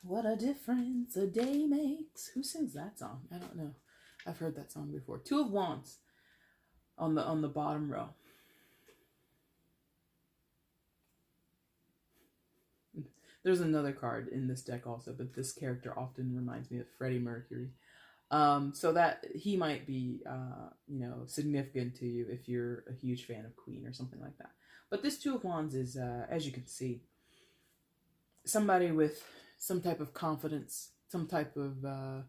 What a difference a day makes. Who sings that song? I don't know. I've heard that song before. 2 of Wands on the bottom row. There's another card in this deck also, but this character often reminds me of Freddie Mercury. So that he might be, significant to you if you're a huge fan of Queen or something like that. But this 2 of Wands is, as you can see, somebody with some type of confidence, some type of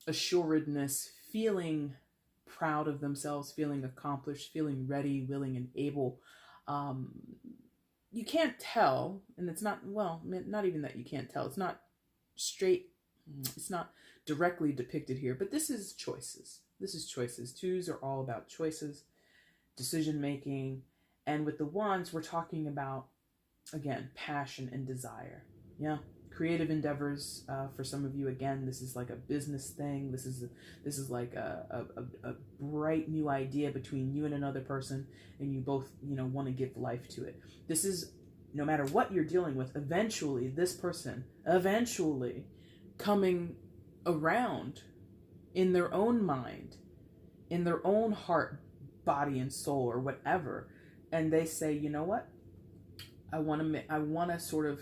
assuredness, feeling proud of themselves, feeling accomplished, feeling ready, willing, and able. You can't tell, and it's not, well, not even that you can't tell. It's not straight, it's not directly depicted here, but this is choices. This is choices. Twos are all about choices, decision making, and with the ones, we're talking about, again, passion and desire. Yeah, creative endeavors. For some of you, again, this is like a business thing. This is like a bright new idea between you and another person, and you both, want to give life to it. This is, no matter what you're dealing with, eventually this person, coming around in their own mind, in their own heart, body, and soul, or whatever, and they say, you know what, I want to sort of,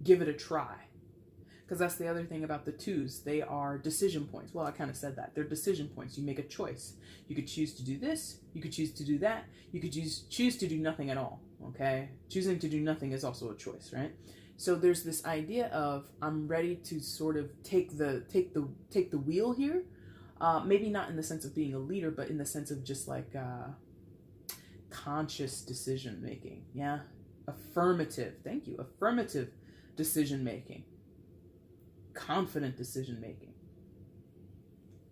give it a try. Because that's the other thing about the twos. They are decision points. Well, I kind of said that. They're decision points. You make a choice. You could choose to do this. You could choose to do that. You could choose to do nothing at all. Okay? Choosing to do nothing is also a choice, right? So there's this idea of, I'm ready to sort of take the wheel here. Maybe not in the sense of being a leader, but in the sense of just like conscious decision making. Yeah? Affirmative. Thank you. Affirmative decision making. Confident decision making.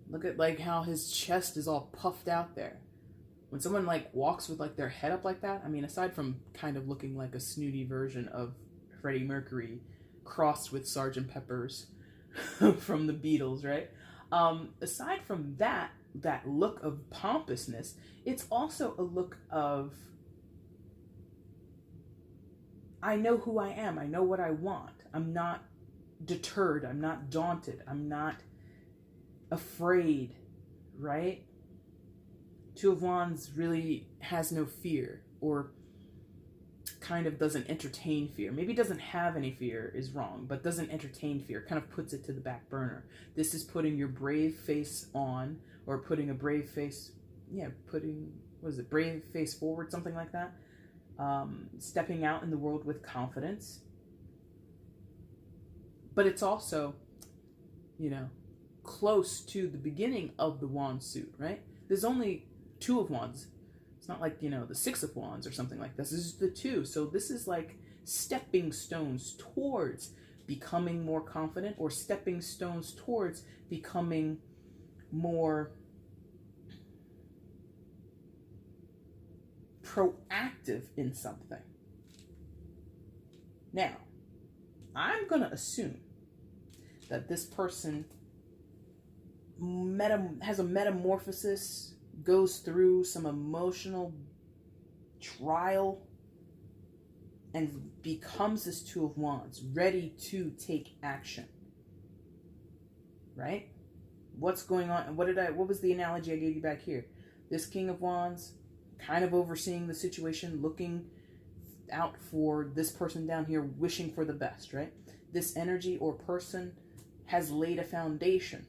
Look at like how his chest is all puffed out there. When someone like walks with like their head up like that, I mean, aside from kind of looking like a snooty version of Freddie Mercury crossed with Sgt. Pepper's from the Beatles, right? Aside from that look of pompousness, it's also a look of, I know who I am. I know what I want. I'm not deterred. I'm not daunted. I'm not afraid, right? Two of Wands really has no fear, or kind of doesn't entertain fear. Maybe doesn't have any fear is wrong, but doesn't entertain fear, kind of puts it to the back burner. This is putting your brave face on, or putting a brave face, brave face forward, something like that. Stepping out in the world with confidence. But it's also, close to the beginning of the wand suit, right? There's only two of wands. It's not like, the six of wands or something like this. This is the two. So this is like stepping stones towards becoming more confident, or stepping stones towards becoming more proactive in something. Now, I'm going to assume that this person has a metamorphosis, goes through some emotional trial, and becomes this Two of Wands, ready to take action. Right? What's going on? What was the analogy I gave you back here? This King of Wands, kind of overseeing the situation, looking out for this person down here, wishing for the best, right? This energy or person has laid a foundation,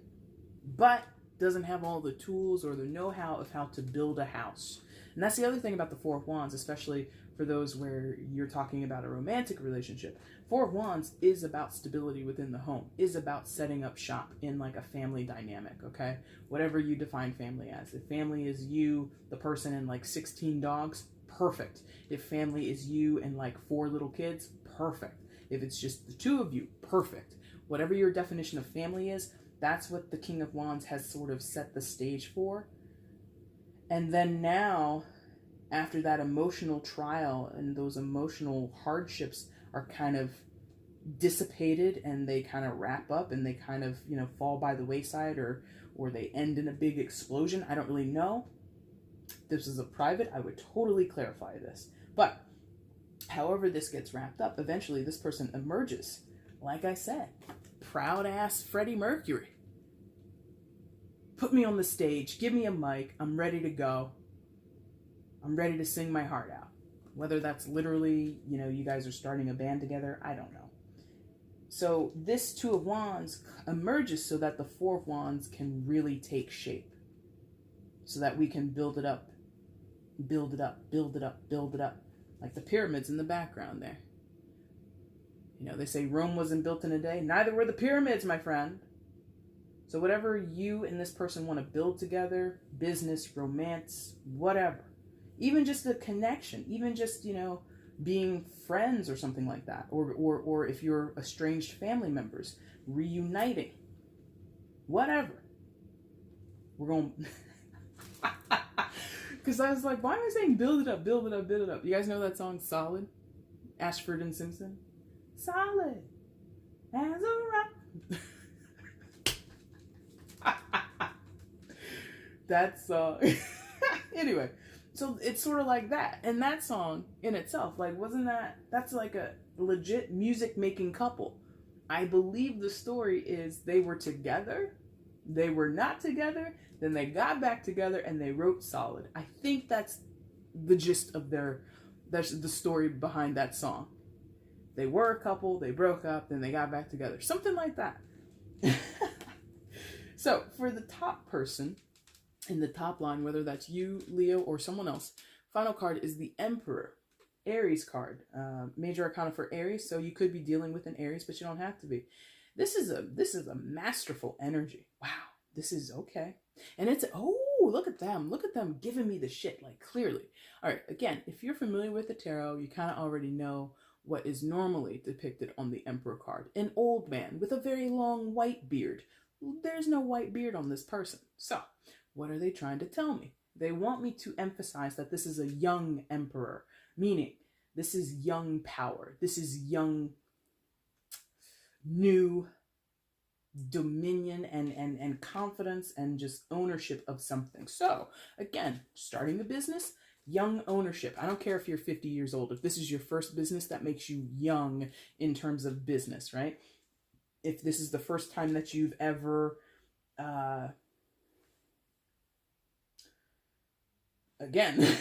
but doesn't have all the tools or the know-how of how to build a house. And that's the other thing about the Four of Wands, especially for those where you're talking about a romantic relationship. Four of Wands is about stability within the home, is about setting up shop in like a family dynamic, okay? Whatever you define family as. If family is you, the person, and like 16 dogs, perfect. If family is you and like 4 little kids, perfect. If it's just the two of you, perfect. Whatever your definition of family is, that's what the King of Wands has sort of set the stage for. And then now, after that emotional trial and those emotional hardships are kind of dissipated and they kind of wrap up and they kind of, fall by the wayside, or they end in a big explosion. I don't really know. If this is a private, I would totally clarify this. But however this gets wrapped up, eventually this person emerges. Like I said, proud ass Freddie Mercury. Put me on the stage, give me a mic, I'm ready to go. I'm ready to sing my heart out. Whether that's literally, you guys are starting a band together, I don't know. So this Two of Wands emerges so that the Four of Wands can really take shape. So that we can build it up, build it up, build it up, build it up. Like the pyramids in the background there. They say Rome wasn't built in a day. Neither were the pyramids, my friend. So whatever you and this person want to build together, business, romance, whatever, even just a connection, even just, being friends or something like that, or if you're estranged family members, reuniting, whatever. We're going because I was like, why am I saying build it up, build it up, build it up? You guys know that song Solid? Ashford and Simpson? Solid as a rock. That's anyway, so it's sort of like that. And that song in itself, like, that's like a legit music making couple. I believe the story is they were together, they were not together, then they got back together and they wrote Solid. I think that's the gist of that's the story behind that song. They were a couple, they broke up, then they got back together. Something like that. So for the top person in the top line, whether that's you, Leo, or someone else, final card is the Emperor. Aries card, major arcana for Aries, so you could be dealing with an Aries, but you don't have to be. This is a masterful energy. Wow, this is okay. And it's, look at them giving me the shit, like, clearly. All right, again, if you're familiar with the tarot, you kind of already know what is normally depicted on the Emperor card. An old man with a very long white beard. There's no white beard on this person. So, what are they trying to tell me? They want me to emphasize that this is a young emperor, meaning this is young power. This is young, new dominion and confidence and just ownership of something. So, again, starting a business, young ownership. I don't care if you're 50 years old. If this is your first business, that makes you young in terms of business, right? If this is the first time that you've ever, again,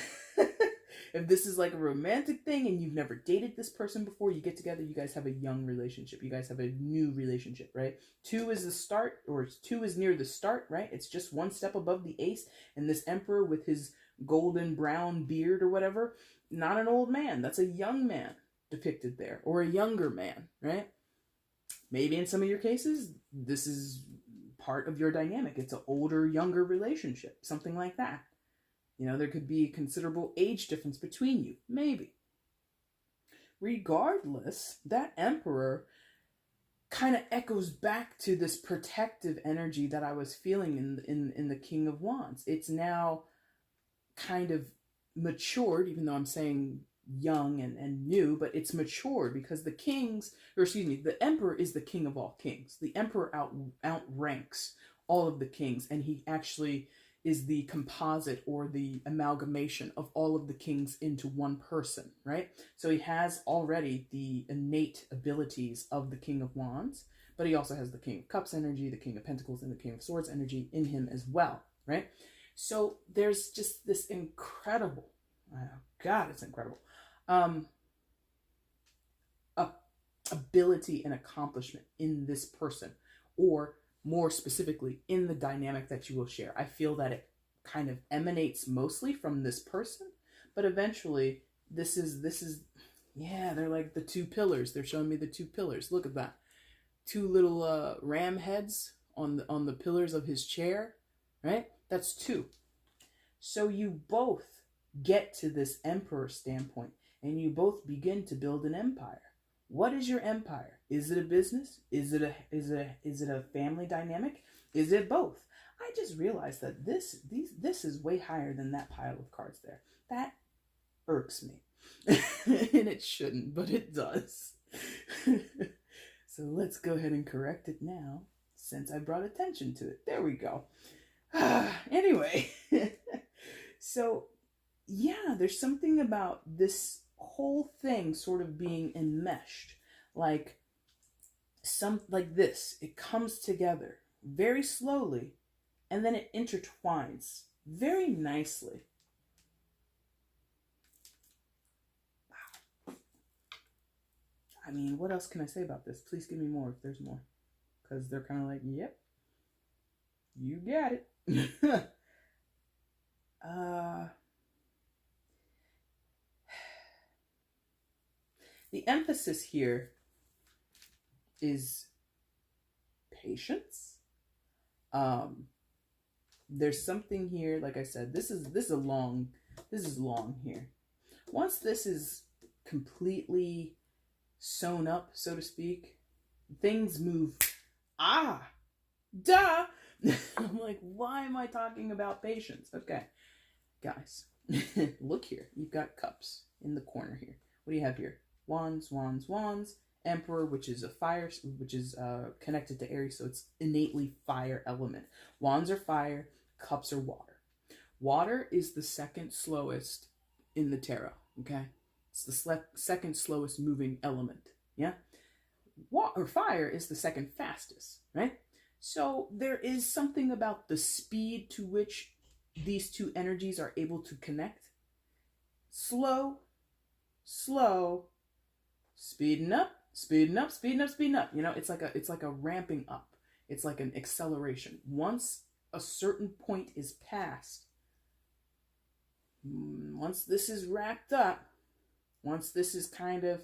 if this is like a romantic thing and you've never dated this person before, you get together, you guys have a young relationship. You guys have a new relationship, right? 2 is the start, or 2 is near the start, right? It's just one step above the ace. And this emperor with his golden brown beard or whatever, not an old man. That's a young man depicted there, or a younger man, right? Maybe in some of your cases, this is part of your dynamic. It's an older, younger relationship, something like that. There could be a considerable age difference between you. Maybe. Regardless, that Emperor kind of echoes back to this protective energy that I was feeling in the King of Wands. It's now kind of matured, even though I'm saying young and new, but it's matured because the Emperor is the king of all kings. The Emperor outranks all of the kings, and he actually is the composite or the amalgamation of all of the kings into one person, right? So he has already the innate abilities of the King of Wands, but he also has the King of Cups energy, the King of Pentacles, and the King of Swords energy in him as well, right? So there's just this incredible, it's incredible, ability and accomplishment in this person, or more specifically in the dynamic that you will share. I feel that it kind of emanates mostly from this person, but eventually this is they're like the 2 pillars. They're showing me the 2 pillars. Look at that. 2 little ram heads on the pillars of his chair, right? That's 2. So you both get to this Emperor standpoint and you both begin to build an empire. What is your empire? Is it a business? Is it a family dynamic? Is it both? I just realized that this is way higher than that pile of cards there. That irks me. And it shouldn't, but it does. So let's go ahead and correct it now, since I brought attention to it. There we go. Anyway, so yeah, there's something about this whole thing sort of being enmeshed, like this. It comes together very slowly, and then it intertwines very nicely. Wow. I mean, what else can I say about this? Please give me more if there's more, because they're kind of like, yep, you got it. The emphasis here is patience, There's something here, like I said, this is long here. Once this is completely sewn up, so to speak, things move. Duh. I'm like, why am I talking about patience? Okay, guys, look here. You've got cups in the corner here. What do you have here? Wands, wands, wands. Emperor, which is a fire, which is connected to Aries, so it's innately fire element. Wands are fire, cups are water. Water is the second slowest in the tarot, okay? It's the second slowest moving element, yeah? Fire is the second fastest, right? So there is something about the speed to which these two energies are able to connect. Slow, slow, speeding up, speeding up, speeding up, speeding up. You know, it's like a ramping up. It's like an acceleration. Once a certain point is passed, once this is wrapped up, once this is kind of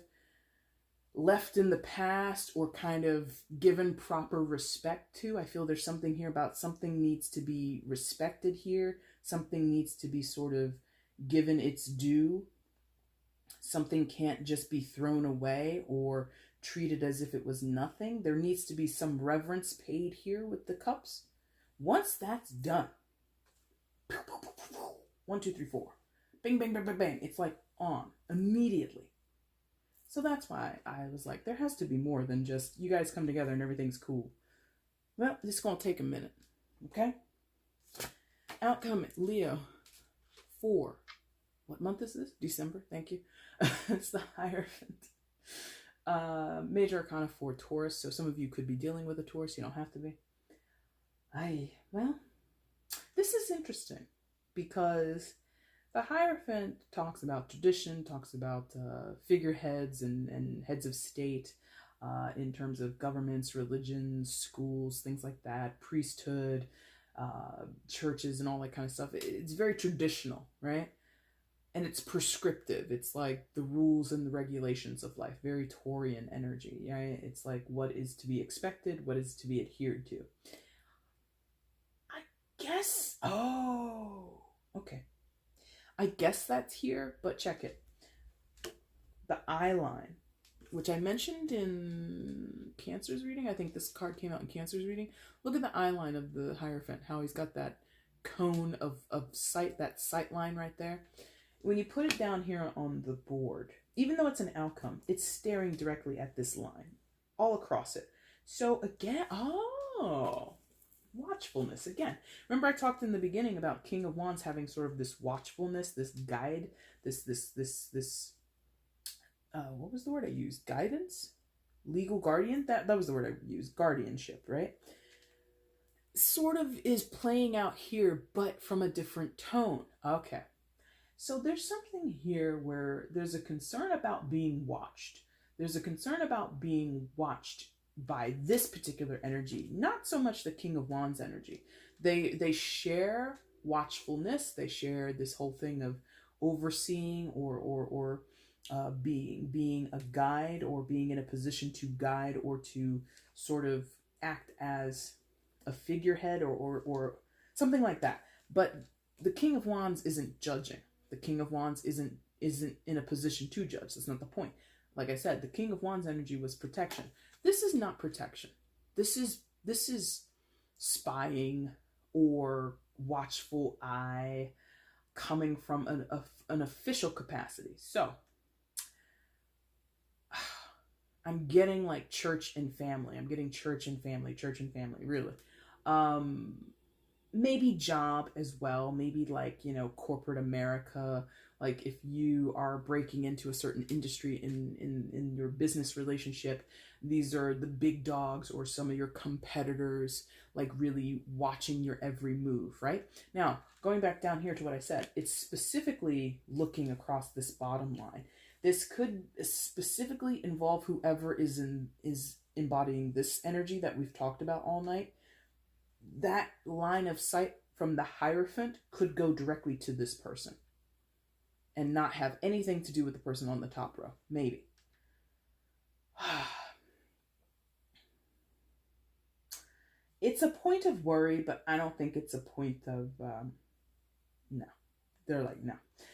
left in the past or kind of given proper respect to, I feel there's something here about something needs to be respected here. Something needs to be sort of given its due. Something can't just be thrown away or treated as if it was nothing. There needs to be some reverence paid here with the cups. Once that's done, 1, 2, 3, 4, bang, bang, bang, bang, bang. It's like on immediately. So that's why I was like, there has to be more than just you guys come together and everything's cool. Well, it's going to take a minute. Okay? Outcome, Leo, 4. What month is this? December. Thank you. It's the Hierophant. Major Arcana 4, Taurus. So some of you could be dealing with a Taurus. You don't have to be. Well, this is interesting because the Hierophant talks about tradition, talks about figureheads and heads of state in terms of governments, religions, schools, things like that, priesthood, churches, and all that kind of stuff. It's very traditional, right? And it's prescriptive. It's like the rules and the regulations of life. Very Taurian energy, right? It's like what is to be expected, what is to be adhered to. I guess, okay. I guess that's here, but check it. The eye line, which I mentioned in Cancer's reading. I think this card came out in Cancer's reading. Look at the eye line of the Hierophant, how he's got that cone of sight, that sight line right there. When you put it down here on the board, even though it's an outcome, it's staring directly at this line, all across it. So again, watchfulness again. Remember I talked in the beginning about King of Wands having sort of this watchfulness, this guide, this what was the word I used? Guidance? Legal guardian? That was the word I used. Guardianship, right? Sort of is playing out here, but from a different tone. Okay. So there's something here where there's a concern about being watched. There's a concern about being watched by this particular energy, not so much the King of Wands energy. They share watchfulness. They share this whole thing of overseeing or being a guide, or being in a position to guide or to sort of act as a figurehead or something like that. But the King of Wands isn't judging. The King of Wands isn't in a position to judge. That's not the point. Like I said, the King of Wands energy was protection. This is not protection. This is spying or watchful eye coming from an official capacity. So I'm getting like church and family. I'm getting church and family, really. Maybe job as well. Maybe like, corporate America. Like if you are breaking into a certain industry in your business relationship, these are the big dogs or some of your competitors, like really watching your every move, right? Now, going back down here to what I said, it's specifically looking across this bottom line. This could specifically involve whoever is embodying this energy that we've talked about all night. That line of sight from the Hierophant could go directly to this person and not have anything to do with the person on the top row. Maybe. it's a point of worry, but I don't think it's a point of, no. They're like, no.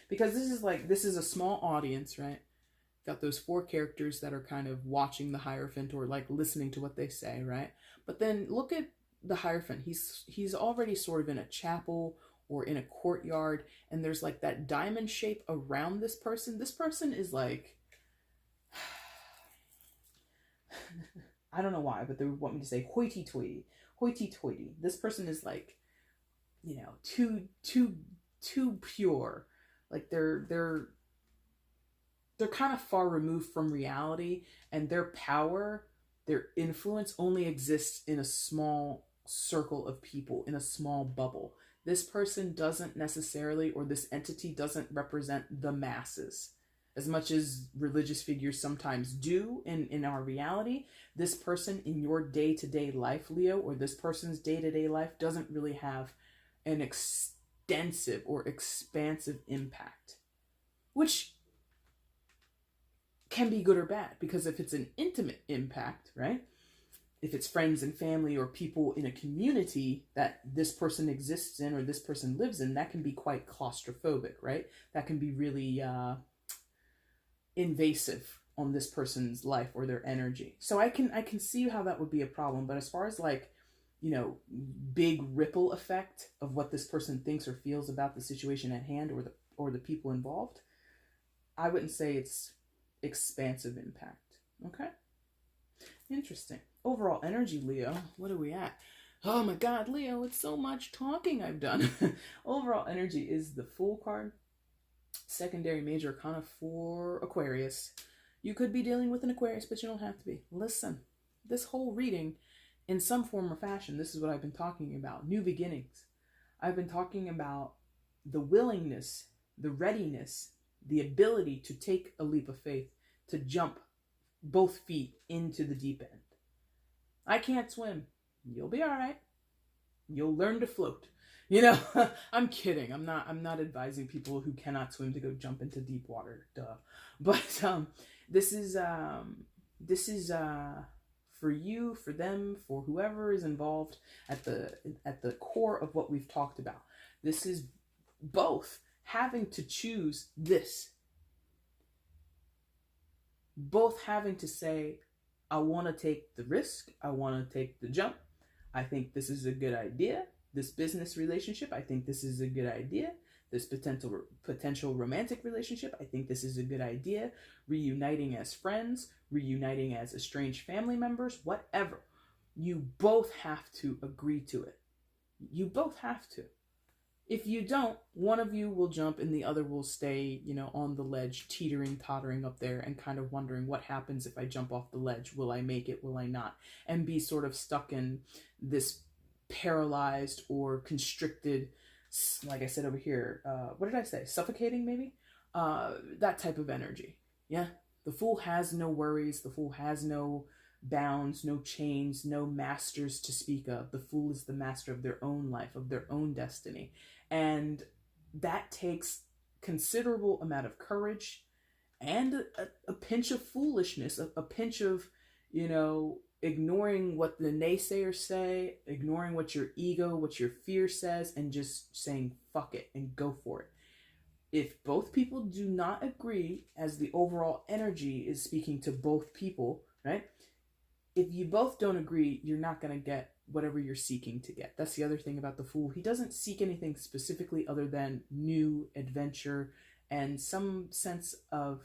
Because this is a small audience, right? Got those 4 characters that are kind of watching the Hierophant or like listening to what they say, right? But then look at the Hierophant. He's already sort of in a chapel or in a courtyard, and there's like that diamond shape around this person. This person is like, I don't know why, but they want me to say hoity-toity. Hoity-toity. This person is like, you know, too pure. Like they're kind of far removed from reality, and their power, their influence only exists in a small circle of people, in a small bubble. This person doesn't necessarily, or this entity doesn't represent the masses. As much as religious figures sometimes do in our reality, this person in your day-to-day life, Leo, or this person's day-to-day life doesn't really have an extensive or expansive impact. Which can be good or bad, because if it's an intimate impact, right? If it's friends and family or people in a community that this person exists in or this person lives in, that can be quite claustrophobic, right? That can be really invasive on this person's life or their energy. So I can see how that would be a problem. But as far as like, you know, big ripple effect of what this person thinks or feels about the situation at hand or the people involved, I wouldn't say it's expansive impact. Okay? Interesting. Overall energy, Leo. What are we at? Oh my God, Leo, it's so much talking I've done. Overall energy is the Fool card. Secondary major arcana for Aquarius. You could be dealing with an Aquarius, but you don't have to be. Listen, this whole reading, in some form or fashion, this is what I've been talking about. New beginnings. I've been talking about the willingness, the readiness, the ability to take a leap of faith, to jump both feet into the deep end. I can't swim. You'll be all right. You'll learn to float. You know, I'm kidding. I'm not advising people who cannot swim to go jump into deep water. Duh. But this is for you, for them, for whoever is involved at the core of what we've talked about. This is both having to choose this. Both having to say, I want to take the risk. I want to take the jump. I think this is a good idea. This business relationship, I think this is a good idea. This potential romantic relationship, I think this is a good idea. Reuniting as friends, reuniting as estranged family members, whatever. You both have to agree to it. You both have to. If you don't, one of you will jump and the other will stay, you know, on the ledge, teetering, tottering up there and kind of wondering what happens if I jump off the ledge. Will I make it? Will I not? And be sort of stuck in this paralyzed or constricted, like I said over here, what did I say? Suffocating, maybe? That type of energy. Yeah. The Fool has no worries. The Fool has no bounds, no chains, no masters to speak of. The Fool is the master of their own life, of their own destiny. And that takes considerable amount of courage and a pinch of foolishness, a pinch of, you know, ignoring what the naysayers say, ignoring what your ego, what your fear says, and just saying, fuck it, and go for it. If both people do not agree, as the overall energy is speaking to both people, right? If you both don't agree, you're not going to get whatever you're seeking to get. That's the other thing about the Fool. He doesn't seek anything specifically other than new adventure and some sense of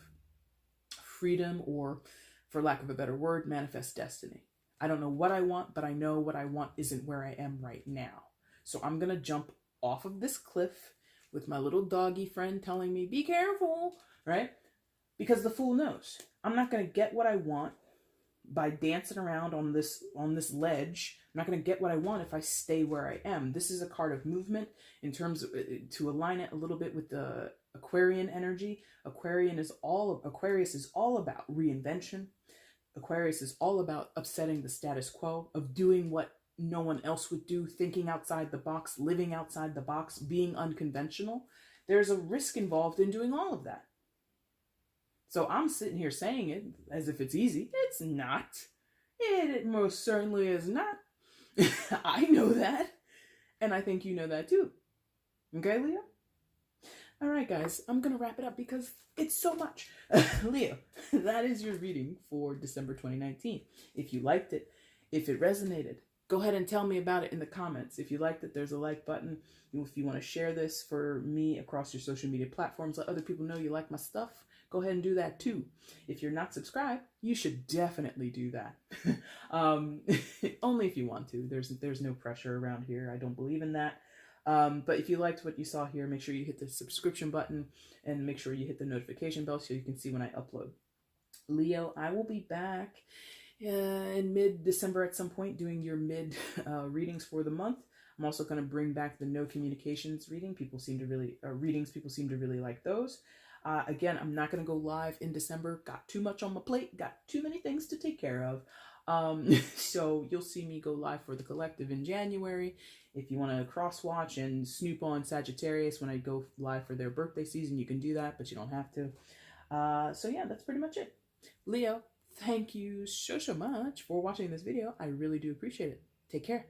freedom, or, for lack of a better word, manifest destiny. I don't know what I want, but I know what I want isn't where I am right now. So I'm going to jump off of this cliff with my little doggy friend telling me, be careful, right? Because the Fool knows I'm not going to get what I want by dancing around on this ledge. I'm not going to get what I want if I stay where I am. This is a card of movement in terms of, to align it a little bit with the Aquarian energy. Aquarius is all about reinvention. Aquarius is all about upsetting the status quo, of doing what no one else would do, thinking outside the box, living outside the box, being unconventional. There's a risk involved in doing all of that. So I'm sitting here saying it as if it's easy. It's not. It most certainly is not. I know that. And I think you know that too. Okay, Leo? All right, guys, I'm going to wrap it up because it's so much. Leo, that is your reading for December 2019. If you liked it, if it resonated, go ahead and tell me about it in the comments. If you liked it, there's a like button. If you want to share this for me across your social media platforms, let other people know you like my stuff, go ahead and do that too. If you're not subscribed, you should definitely do that. Only if you want to. There's no pressure around here. I don't believe in that. But if you liked what you saw here, make sure you hit the subscription button and make sure you hit the notification bell so you can see when I upload. Leo, I will be back in mid-December at some point doing your mid readings for the month. I'm also going to bring back the no communications reading. People seem to really like those. Again, I'm not going to go live in December. Got too much on my plate. Got too many things to take care of. So you'll see me go live for the collective in January. If you want to cross watch and snoop on Sagittarius when I go live for their birthday season, you can do that, but you don't have to. So yeah, that's pretty much it. Leo, thank you so much for watching this video. I really do appreciate it. Take care.